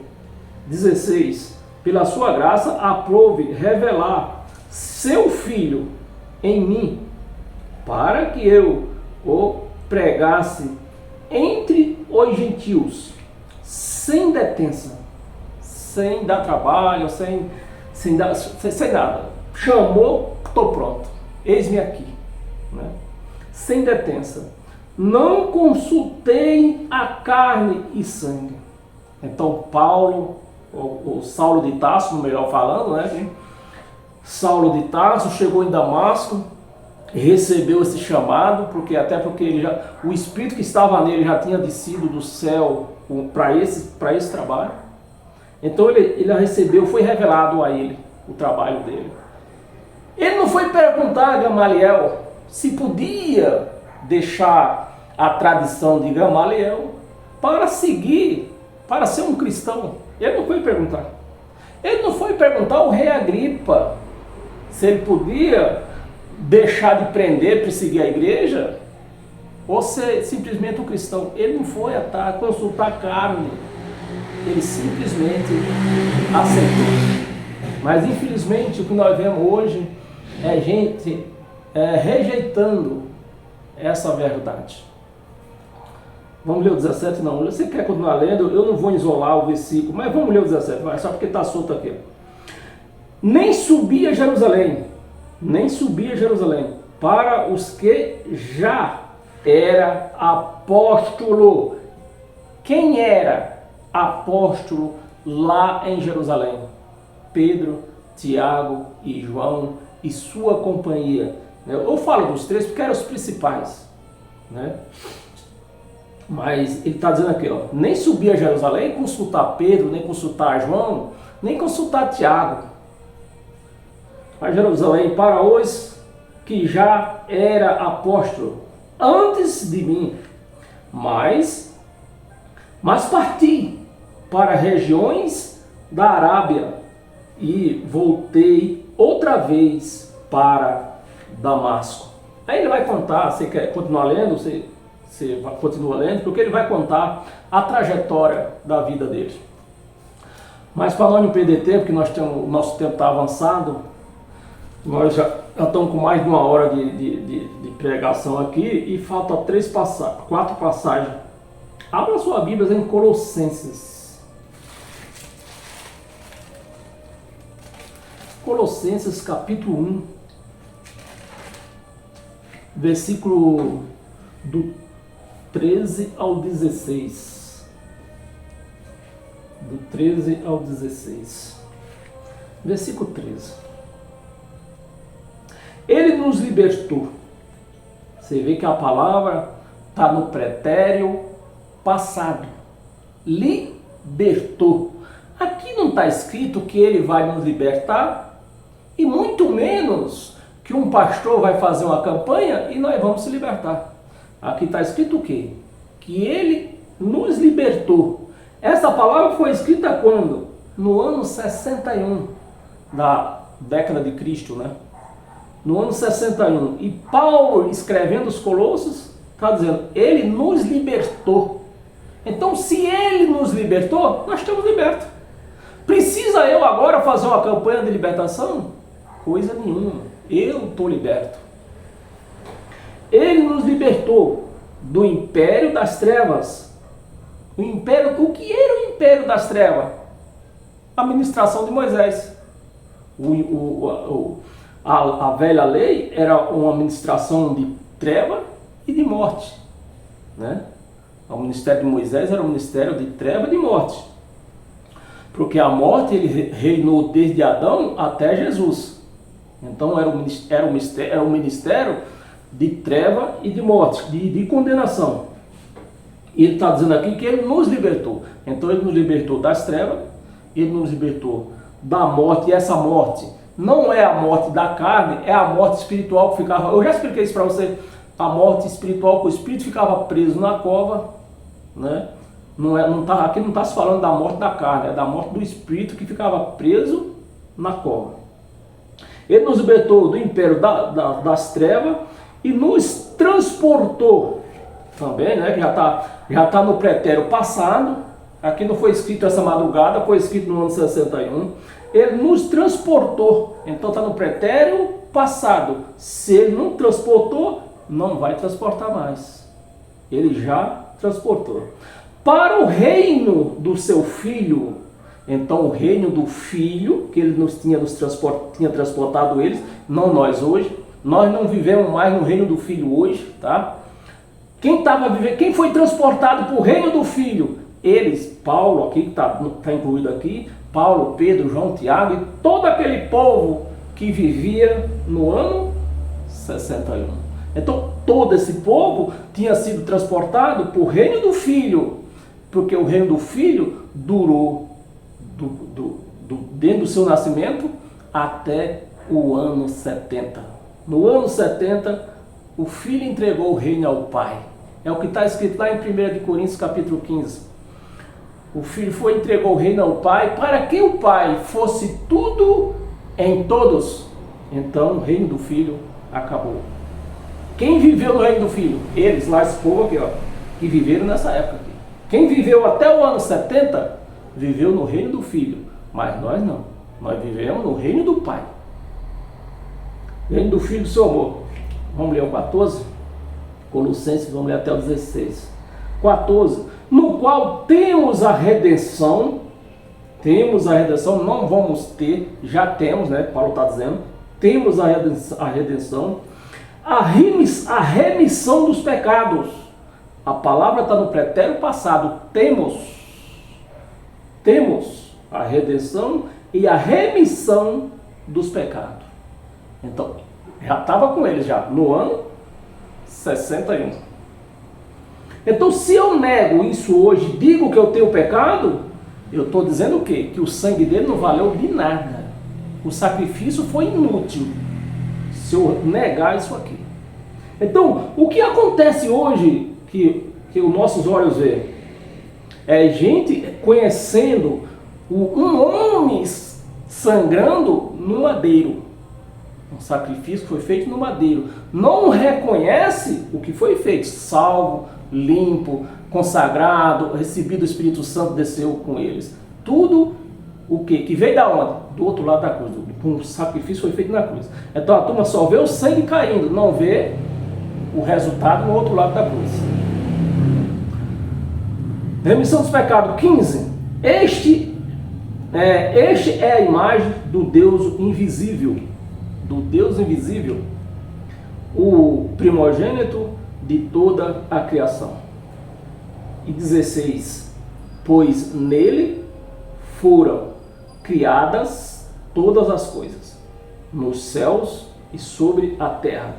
16. Pela sua graça, aprove revelar seu Filho em mim, para que eu o pregasse entre os gentios, sem detença, sem dar trabalho, sem nada. Chamou, estou pronto, eis-me aqui, né? Sem detença. Não consultei a carne e sangue. Então Paulo, ou Saulo de Tarso, melhor falando, né? Saulo de Tarso chegou em Damasco, recebeu esse chamado, porque o Espírito que estava nele já tinha descido do céu para esse trabalho. Então ele recebeu, foi revelado a ele o trabalho dele. Ele não foi perguntar a Gamaliel se podia deixar a tradição de Gamaliel para seguir, para ser um cristão. Ele não foi perguntar. Ele não foi perguntar ao rei Agripa se ele podia deixar de prender, perseguir a igreja, ou ser simplesmente um cristão. Ele não foi consultar a carne. Ele simplesmente aceitou. Mas infelizmente o que nós vemos hoje é gente rejeitando essa verdade. Vamos ler o 17? Não, você quer continuar lendo? Eu não vou isolar o versículo, mas vamos ler o 17, vai, só porque está solto aqui. Nem subia a Jerusalém, para os que já era apóstolo. Quem era apóstolo lá em Jerusalém? Pedro, Tiago e João e sua companhia. Eu falo dos três porque eram os principais, né? Mas ele está dizendo aqui, ó, nem subir a Jerusalém, consultar Pedro, nem consultar João, nem consultar Tiago. A Jerusalém para os que já era apóstolo antes de mim, mas parti para regiões da Arábia e voltei outra vez para Damasco. Aí ele vai contar, você quer continuar lendo? Você continua lendo, porque ele vai contar a trajetória da vida dele. Mas para nós não perder tempo, porque o nosso tempo está avançado, nós já estamos com mais de 1 hora de pregação aqui e falta 4 passagens. Abra sua Bíblia em Colossenses. Colossenses capítulo 1, versículo do 13 ao 16. Do 13 ao 16. Versículo 13. Ele nos libertou. Você vê que a palavra está no pretérito passado. Libertou. Aqui não está escrito que ele vai nos libertar, e muito menos que um pastor vai fazer uma campanha e nós vamos se libertar. Aqui está escrito o quê? Que ele nos libertou. Essa palavra foi escrita quando? No ano 61 da década de Cristo, né? No ano 61. E Paulo, escrevendo os Colossos, está dizendo, ele nos libertou. Então, se ele nos libertou, nós estamos libertos. Precisa eu agora fazer uma campanha de libertação? Coisa nenhuma. Eu estou liberto. Ele nos libertou do império das trevas. O que era o império das trevas? A ministração de Moisés. A velha lei era uma administração de treva e de morte, né? O ministério de Moisés era um ministério de treva e de morte, porque a morte ele reinou desde Adão até Jesus. Então era um ministério de treva e de morte, de condenação. E ele está dizendo aqui que ele nos libertou. Então ele nos libertou das trevas, ele nos libertou da morte, e essa morte não é a morte da carne, é a morte espiritual que ficava... Eu já expliquei isso para você. A morte espiritual, que o espírito ficava preso na cova, né? Aqui não está se falando da morte da carne, é da morte do espírito que ficava preso na cova. Ele nos libertou do império das trevas e nos transportou também, né? Que já tá no pretérito passado. Aqui não foi escrito essa madrugada, foi escrito no ano 61. Ele nos transportou, então está no pretérito passado. Se ele não transportou, não vai transportar mais. Ele já transportou. Para o reino do seu Filho, então o reino do Filho, que ele tinha transportado eles, não nós hoje. Nós não vivemos mais no reino do Filho hoje, tá? Quem foi transportado para o reino do Filho? Eles, Paulo, aqui que está incluído aqui, Paulo, Pedro, João, Tiago e todo aquele povo que vivia no ano 61. Então todo esse povo tinha sido transportado para o reino do Filho, porque o reino do Filho durou desde o seu nascimento até o ano 70. No ano 70, o Filho entregou o reino ao Pai. É o que está escrito lá em 1 Coríntios capítulo 15. O Filho entregou o reino ao Pai, para que o Pai fosse tudo em todos. Então o reino do Filho acabou. Quem viveu no reino do Filho? Eles, lá esse povo aqui, ó, que viveram nessa época aqui. Quem viveu até o ano 70, viveu no reino do Filho. Mas nós não. Nós vivemos no reino do Pai. Reino do Filho do seu amor. Vamos ler o 14? Colossenses, vamos ler até o 16. 14. No qual temos a redenção. Temos a redenção, não vamos ter, já temos, né? Paulo está dizendo. Temos a redenção. A remissão dos pecados. A palavra está no pretérito passado. Temos a redenção e a remissão dos pecados. Então, já estava com eles já, no ano 61. Então, se eu nego isso hoje, digo que eu tenho pecado, eu estou dizendo o quê? Que o sangue dele não valeu de nada. O sacrifício foi inútil. Se eu negar isso aqui. Então, o que acontece hoje que os nossos olhos veem? É gente conhecendo um homem sangrando no madeiro. Um sacrifício que foi feito no madeiro. Não reconhece o que foi feito. Salvo, limpo, consagrado, recebido o Espírito Santo, desceu com eles. Tudo o quê? Que veio da onde? Do outro lado da cruz. Um sacrifício foi feito na cruz. Então a turma só vê o sangue caindo, não vê o resultado no outro lado da cruz. Remissão dos pecados. 15. Este é a imagem do Deus invisível. Do Deus invisível. O primogênito de toda a criação. E 16. Pois nele foram criadas todas as coisas, nos céus e sobre a terra,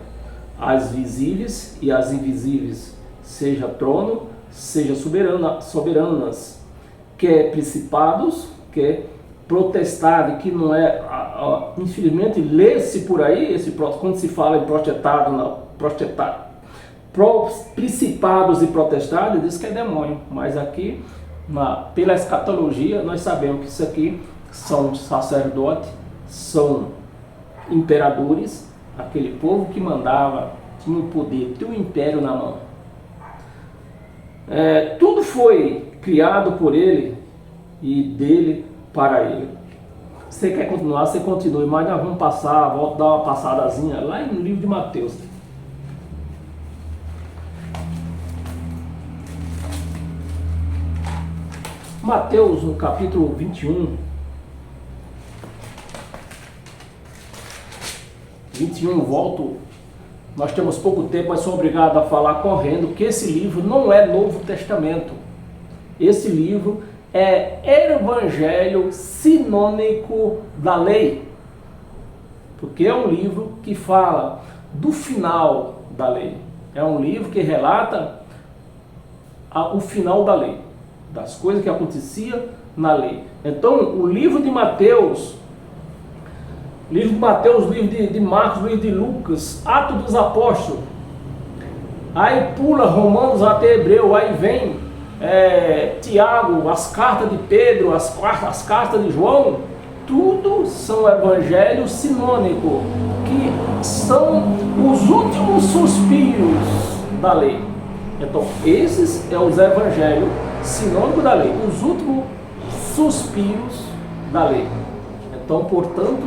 as visíveis e as invisíveis, seja trono, seja soberanas, quer principados, quer potestade, que não é, infelizmente, lê-se por aí, quando se fala em principados e potestades, diz que é demônio, mas aqui, pela escatologia, nós sabemos que isso aqui são sacerdotes, são imperadores, aquele povo que mandava, tinha o poder, tinha o império na mão. Tudo foi criado por ele e dele para ele. Você quer continuar, você continue, mas nós vamos dar uma passadazinha lá no livro de Mateus. Mateus, no capítulo 21, 21, volto, nós temos pouco tempo, mas sou obrigado a falar correndo, que esse livro não é Novo Testamento. Esse livro é Evangelho sinônico da lei, porque é um livro que fala do final da lei. É um livro que relata o final da lei, das coisas que aconteciam na lei. Então, o livro de Mateus, livro de Marcos, livro de Lucas, Atos dos Apóstolos, aí pula Romanos até Hebreu, aí vem Tiago, as cartas de Pedro, as cartas de João, tudo são evangelhos sinônicos, que são os últimos suspiros da lei. Então, esses são os evangelhos sinônicos da lei, os últimos suspiros da lei. Então, portanto,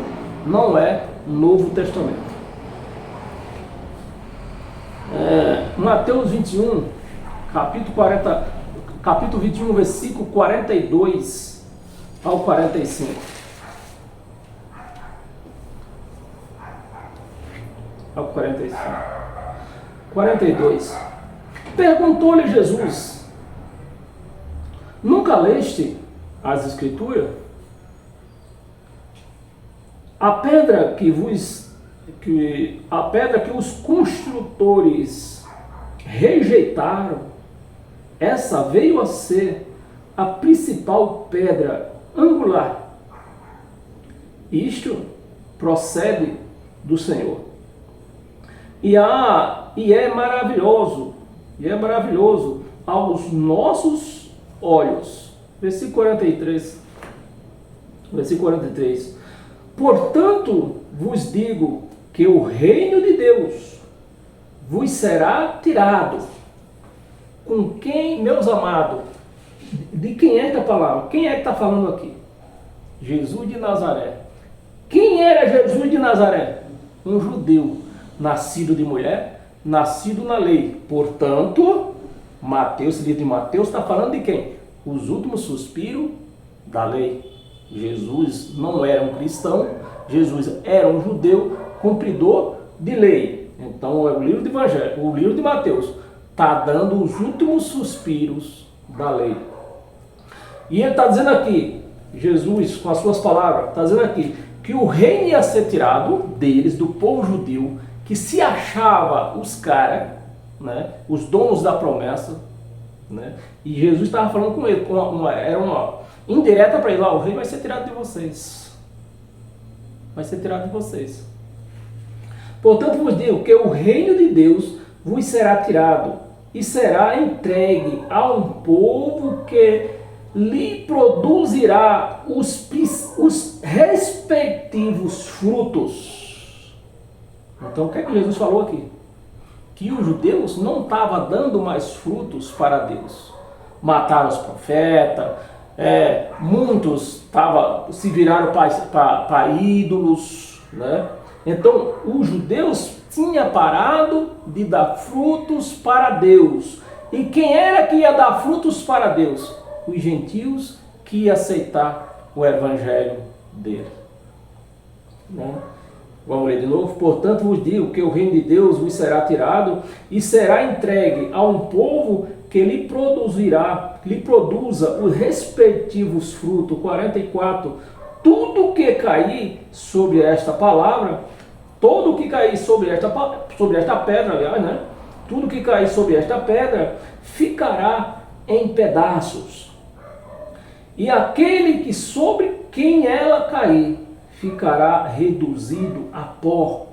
não é Novo Testamento. Mateus 21, capítulo 21, versículo 42 ao 45. Ao 45. 42. Perguntou-lhe Jesus: nunca leste as Escrituras? A pedra que os construtores rejeitaram, essa veio a ser a principal pedra angular. Isto procede do Senhor. E é maravilhoso aos nossos olhos. Versículo 43. Versículo 43. Portanto, vos digo que o reino de Deus vos será tirado. Com quem, meus amados? De quem é que a palavra? Quem é que está falando aqui? Jesus de Nazaré. Quem era Jesus de Nazaré? Um judeu, nascido de mulher, nascido na lei. Portanto, Mateus, esse livro de Mateus está falando de quem? Os últimos suspiros da lei. Jesus não era um cristão, Jesus era um judeu cumpridor de lei. Então, é o livro do Evangelho, o livro de Mateus está dando os últimos suspiros da lei. E ele está dizendo aqui, Jesus, com as suas palavras, está dizendo aqui que o reino ia ser tirado deles, do povo judeu, que se achava os caras, né, os donos da promessa, né, e Jesus estava falando com ele, era uma indireta para ele: o reino vai ser tirado de vocês. Vai ser tirado de vocês. Portanto, vos digo que o reino de Deus vos será tirado e será entregue a um povo que lhe produzirá os respectivos frutos. Então, o que é que Jesus falou aqui? Que os judeus não estavam dando mais frutos para Deus. Mataram os profetas, muitos se viraram para ídolos, né? Então, os judeus tinham parado de dar frutos para Deus. E quem era que ia dar frutos para Deus? Os gentios que iam aceitar o evangelho dele, né? Vamos ler de novo. Portanto, vos digo que o reino de Deus vos será tirado e será entregue a um povo que lhe produza os respectivos frutos. 44. Tudo que cair sobre esta palavra, todo que cair sobre esta pedra, aliás, né? Tudo que cair sobre esta pedra ficará em pedaços. E aquele que sobre quem ela cair ficará reduzido a pó.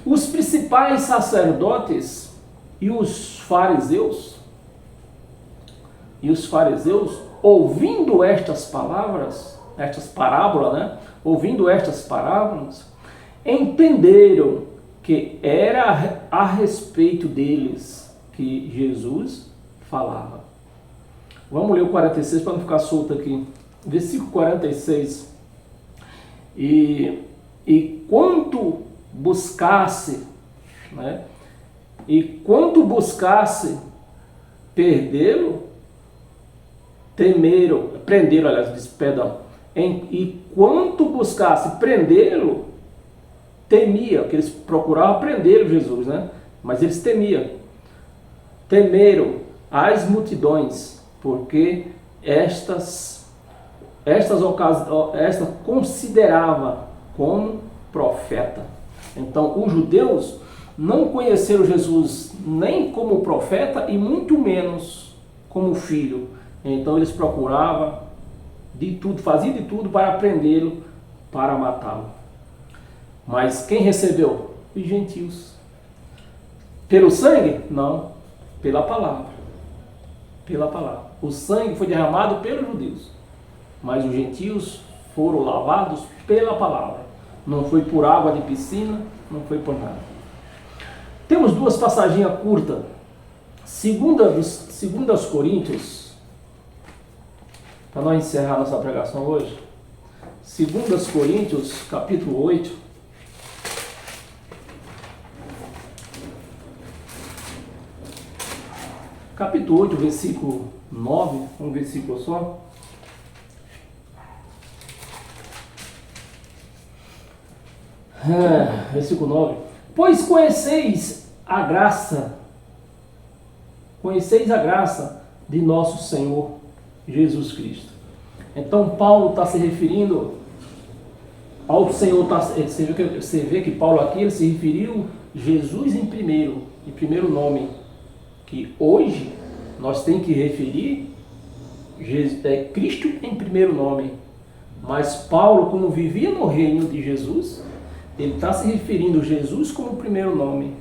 Os principais sacerdotes e os fariseus, ouvindo estas palavras, estas parábolas, né? Ouvindo estas parábolas, entenderam que era a respeito deles que Jesus falava. Vamos ler o 46 para não ficar solto aqui. Versículo 46. E quanto buscasse, né? E quanto buscasse perdê-lo, prenderam, aliás, perdão. E quanto buscasse prendê-lo, temia, que eles procuravam prender Jesus, né? Mas eles temiam. Temeram as multidões, porque estas considerava como profeta. Então, os judeus não conheceram Jesus nem como profeta e muito menos como filho. Então, eles procuravam de tudo, faziam de tudo para prendê-lo, para matá-lo. Mas quem recebeu? Os gentios. Pelo sangue? Não, pela palavra. Pela palavra. O sangue foi derramado pelos judeus, mas os gentios foram lavados pela palavra. Não foi por água de piscina, não foi por nada. Temos duas passagens curtas. Segunda aos Coríntios, para nós encerrar nossa pregação hoje. 2 Coríntios, capítulo 8. Capítulo 8, versículo 9, um versículo só. Versículo 9. Pois conheceis a graça de nosso Senhor Jesus Cristo. Então Paulo está se referindo ao Senhor. Você vê que Paulo aqui ele se referiu Jesus em primeiro nome, que hoje nós temos que referir Cristo em primeiro nome. Mas Paulo, como vivia no reino de Jesus, ele está se referindo a Jesus como primeiro nome.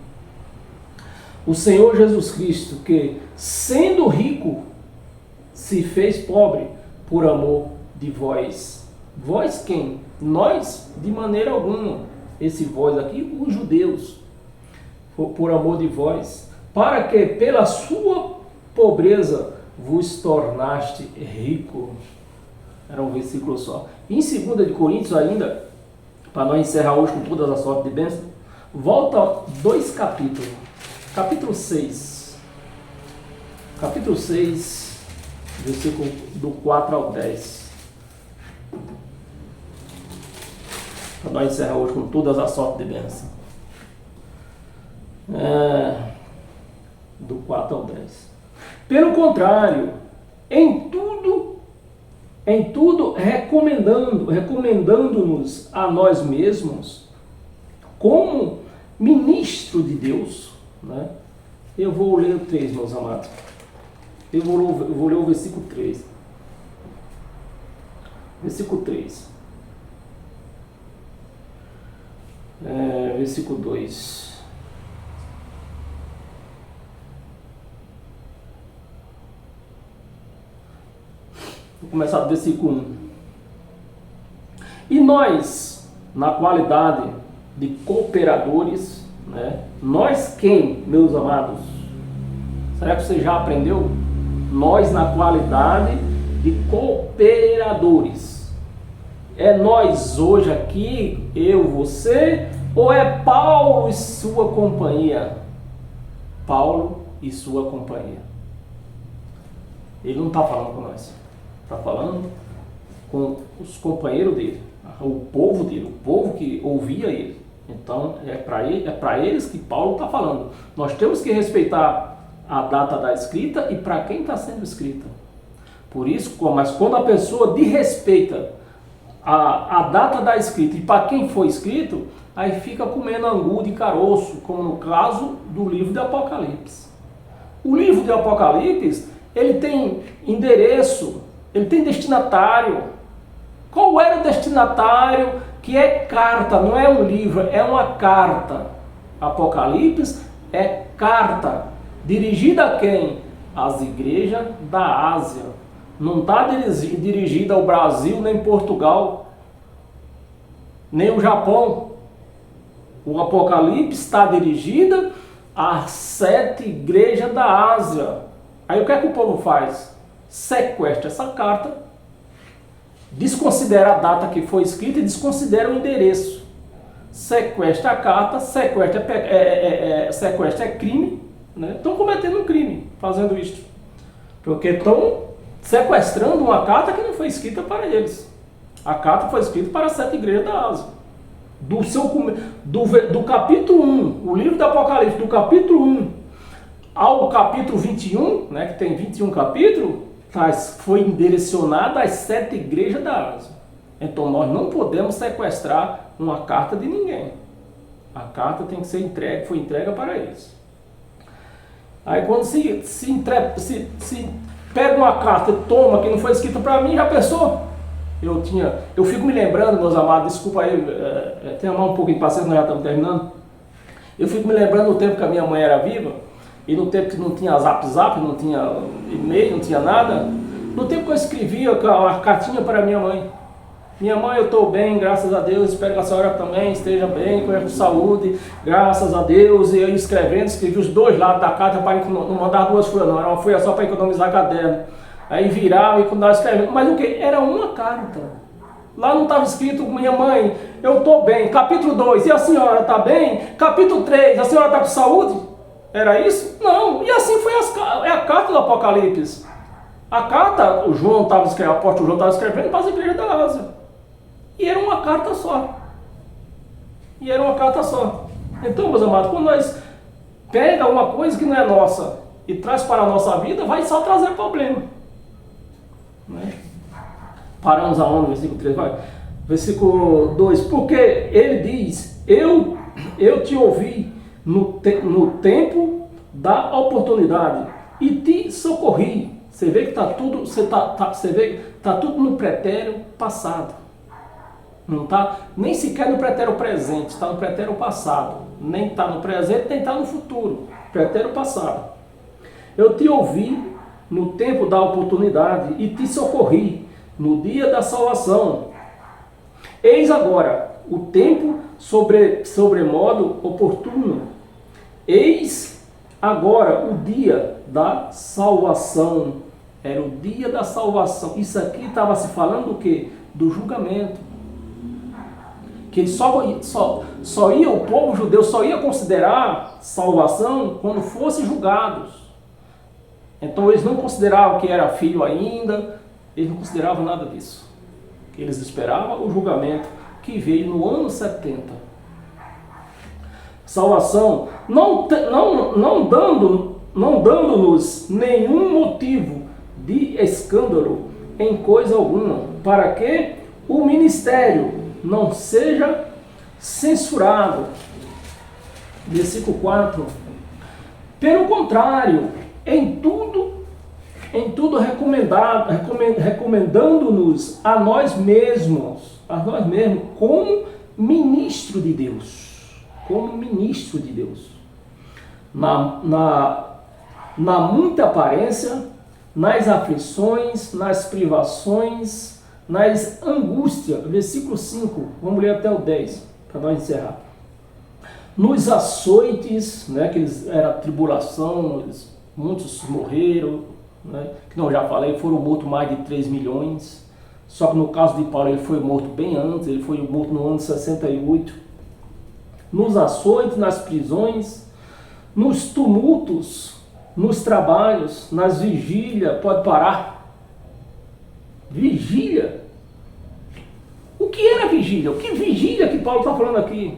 O Senhor Jesus Cristo, que sendo rico, se fez pobre por amor de vós. Vós quem? Nós, de maneira alguma. Esse vós aqui, os judeus. Por amor de vós. Para que pela sua pobreza vos tornaste rico. Era um versículo só. Em 2 de Coríntios ainda, para nós encerrar hoje com todas as sortes de bênção, volta 2 capítulos. Capítulo 6. Capítulo 6, versículo do 4 ao 10. Para nós encerrar hoje com todas as sortes de bênção. Do 4 ao 10. Pelo contrário, em tudo recomendando-nos a nós mesmos como ministro de Deus, né? Eu vou ler o 3, meus amados. Eu vou ler o versículo 3. Versículo 3. Versículo 2. Vou começar do versículo 1. E nós, na qualidade de cooperadores, né? Nós quem, meus amados? Será que você já aprendeu? Nós, na qualidade de cooperadores. É nós hoje aqui, eu, você, ou é Paulo e sua companhia? Paulo e sua companhia. Ele não está falando com nós. Está falando com os companheiros dele, o povo dele, o povo que ouvia ele. Então é para eles que Paulo está falando. Nós temos que respeitar a data da escrita e para quem está sendo escrita. Por isso, mas quando a pessoa desrespeita a data da escrita e para quem foi escrito, aí fica comendo angu de caroço, como no caso do livro de Apocalipse. O livro de Apocalipse, ele tem endereço, ele tem destinatário. Qual era o destinatário? Que é carta, não é um livro, é uma carta. Apocalipse é carta. Dirigida a quem? Às igrejas da Ásia. Não está dirigida ao Brasil, nem Portugal, nem o Japão. O Apocalipse está dirigida às 7 igrejas da Ásia. Aí o que é que o povo faz? Sequestra essa carta, desconsidera a data que foi escrita e desconsidera o endereço. Sequestra a carta, sequestra é crime, né? Estão cometendo um crime fazendo isso, porque estão sequestrando uma carta que não foi escrita para eles. A carta foi escrita para as 7 igrejas da Ásia. Do capítulo 1, o livro do Apocalipse, do capítulo 1 ao capítulo 21, né, que tem 21 capítulos, foi direcionada às 7 igrejas da Ásia. Então nós não podemos sequestrar uma carta de ninguém. A carta tem que ser entregue, foi entregue para eles. Aí quando se pega uma carta e toma que não foi escrita para mim, já pensou? Eu fico me lembrando, meus amados, desculpa aí, tenha mais um pouquinho de paciência, nós já estamos terminando. Eu fico me lembrando do tempo que a minha mãe era viva, e no tempo que não tinha zap, não tinha e-mail, não tinha nada, no tempo que eu escrevia uma cartinha para minha mãe. Minha mãe, eu estou bem, graças a Deus, espero que a senhora também esteja bem, com saúde, graças a Deus. E eu escrevi os 2 lados da carta para não mandar 2 folhas não, era uma folha só para economizar caderno. Aí virava e quando eu escrevendo, mas o que? Era uma carta. Lá não estava escrito, minha mãe, eu estou bem. Capítulo 2, e a senhora está bem? Capítulo 3, a senhora está com saúde? Era isso? Não. E assim foi a carta do Apocalipse. A carta, o apóstolo João estava escrevendo para as igrejas da Ásia. E era uma carta só. Então, meus amados, quando nós pega uma coisa que não é nossa e traz para a nossa vida, vai só trazer problema. Né? Paramos aonde? Versículo 3, vai. Versículo 2. Porque ele diz, eu te ouvi no tempo da oportunidade e te socorri. Você vê que está tudo, tá tudo no pretérito passado. Não está nem sequer no pretérito presente, está no pretérito passado. Nem está no presente, nem está no futuro. Pretérito passado. Eu te ouvi no tempo da oportunidade e te socorri no dia da salvação. Eis agora o tempo sobremodo oportuno. Eis agora o dia da salvação. Era o dia da salvação. Isso aqui estava se falando do quê? Do julgamento. Que só ia o povo judeu, só ia considerar salvação quando fossem julgados. Então eles não consideravam que era filho ainda, eles não consideravam nada disso. Eles esperavam o julgamento que veio no ano 70. Salvação não dando-nos nenhum motivo de escândalo em coisa alguma, para que o ministério não seja censurado. Versículo 4. Pelo contrário, em tudo recomendando-nos a nós mesmos, como ministro de Deus, na muita aparência, nas aflições, nas privações, nas angústias. Versículo 5, vamos ler até o 10, para nós encerrar. Nos açoites, né, que era tribulação, muitos morreram, né, que não, já falei, foram mortos mais de 3 milhões, só que no caso de Paulo ele foi morto bem antes, ele foi morto no ano 68. Nos açoites, nas prisões, nos tumultos, nos trabalhos, nas vigílias. Pode parar? Vigília? O que era vigília? O que vigília que Paulo está falando aqui?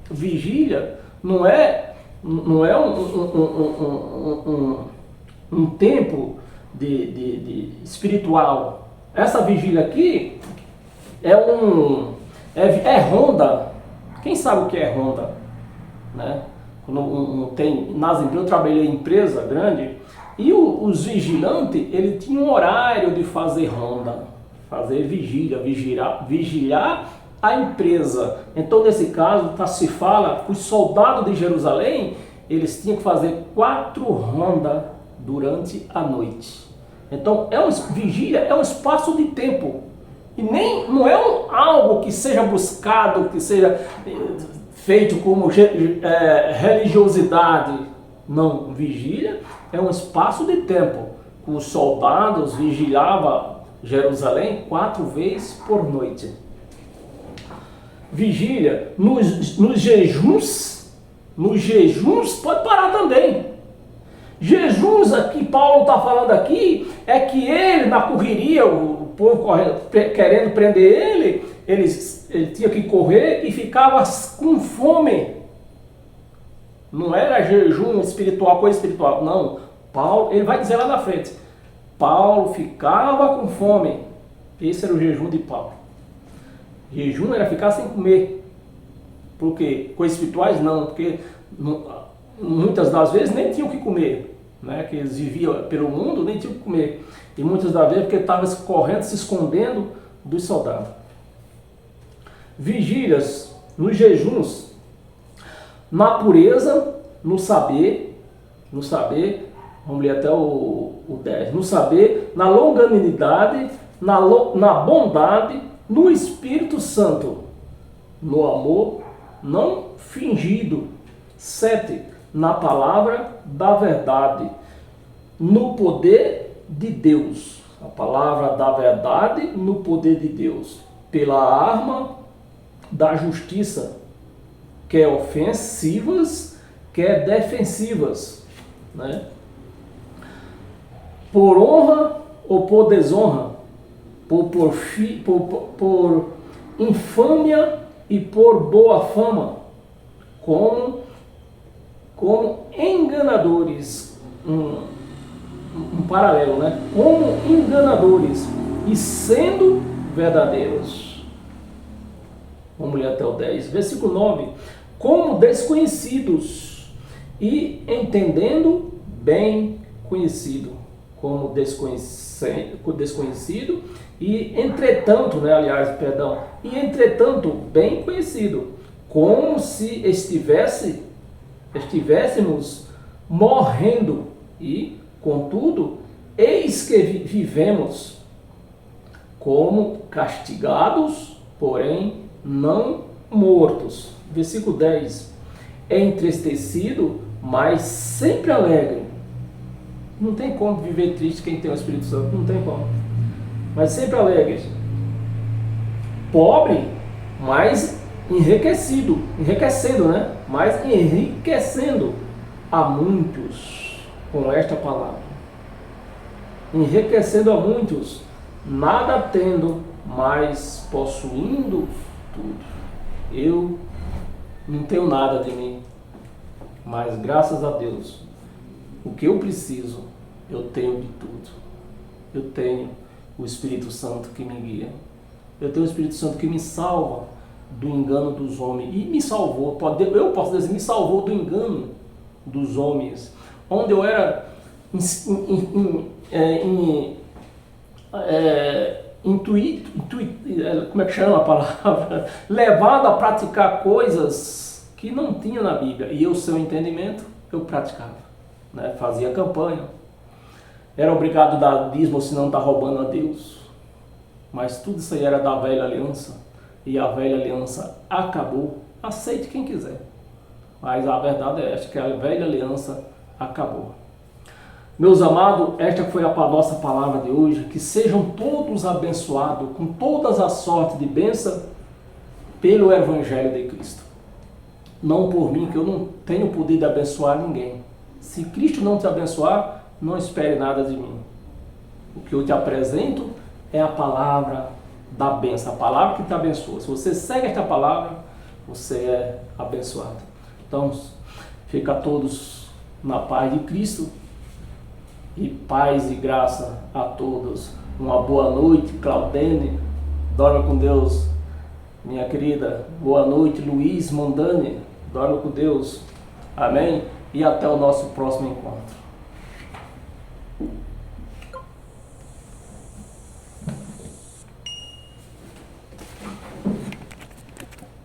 Vigília não é um tempo de espiritual. Essa vigília aqui é ronda. Quem sabe o que é ronda? Né? Nas empresas, eu trabalhei em empresa grande e os vigilantes, ele tinha um horário de fazer ronda, fazer vigília, vigiar a empresa. Então, nesse caso, se fala, os soldados de Jerusalém, eles tinham que fazer 4 rondas durante a noite. Então, vigília é um espaço de tempo. E não é algo que seja buscado, que seja feito como religiosidade. Não, vigília é um espaço de tempo. Os soldados vigiavam Jerusalém 4 vezes por noite. Vigília nos jejuns pode parar também. Jejuns aqui, Paulo está falando aqui, é que ele, na correria, o povo querendo prender ele tinha que correr e ficava com fome. Não era jejum espiritual, coisa espiritual, não. Paulo, ele vai dizer lá na frente, Paulo ficava com fome. Esse era o jejum de Paulo. Jejum era ficar sem comer. Por quê? Coisas espirituais não, porque muitas das vezes nem tinham o que comer, né? Que eles viviam pelo mundo, nem tinham o que comer. E muitas das vezes porque estavam correndo, se escondendo dos soldados. Vigílias, nos jejuns, na pureza, no saber, vamos ler até o 10, no saber, na longanimidade, na bondade, no Espírito Santo, no amor não fingido. 7, na palavra da verdade, no poder de Deus. A palavra da verdade no poder de Deus, pela arma da justiça, quer ofensivas, quer defensivas, né? Por honra ou por desonra, por infâmia e por boa fama, como enganadores, um paralelo, né? Como enganadores e sendo verdadeiros. Vamos ler até o 10, versículo 9. Como desconhecidos e entendendo bem conhecido. Como desconhecido e entretanto, né, aliás, perdão, e entretanto bem conhecido, como se estivéssemos morrendo e, contudo, eis que vivemos como castigados, porém não mortos. Versículo 10. É entristecido, mas sempre alegre. Não tem como viver triste quem tem o Espírito Santo, não tem como. Mas sempre alegre. Pobre, mas enriquecendo, né? Mas enriquecendo a muitos com esta palavra. Enriquecendo a muitos, nada tendo, mas possuindo tudo. Eu não tenho nada de mim, mas graças a Deus, o que eu preciso, eu tenho de tudo. Eu tenho o Espírito Santo que me guia. Eu tenho o Espírito Santo que me salva do engano dos homens. E me salvou, eu posso dizer, me salvou do engano dos homens. Onde eu era como é que chama a palavra? Levado a praticar coisas que não tinha na Bíblia. E eu, sem entendimento, eu praticava. Né? Fazia campanha. Era obrigado a dar dízimo, senão está roubando a Deus. Mas tudo isso aí era da velha aliança. E a velha aliança acabou. Aceite quem quiser. Mas a verdade é esta, que a velha aliança acabou. Meus amados, esta foi a nossa palavra de hoje. Que sejam todos abençoados com todas as sortes de bênção pelo Evangelho de Cristo. Não por mim, que eu não tenho o poder de abençoar ninguém. Se Cristo não te abençoar, não espere nada de mim. O que eu te apresento é a palavra da bênção, a palavra que te abençoa. Se você segue esta palavra, você é abençoado. Então, fica todos na paz de Cristo. E paz e graça a todos. Uma boa noite, Claudene. Dorme com Deus, minha querida. Boa noite, Luiz Mondani. Dorme com Deus. Amém? E até o nosso próximo encontro.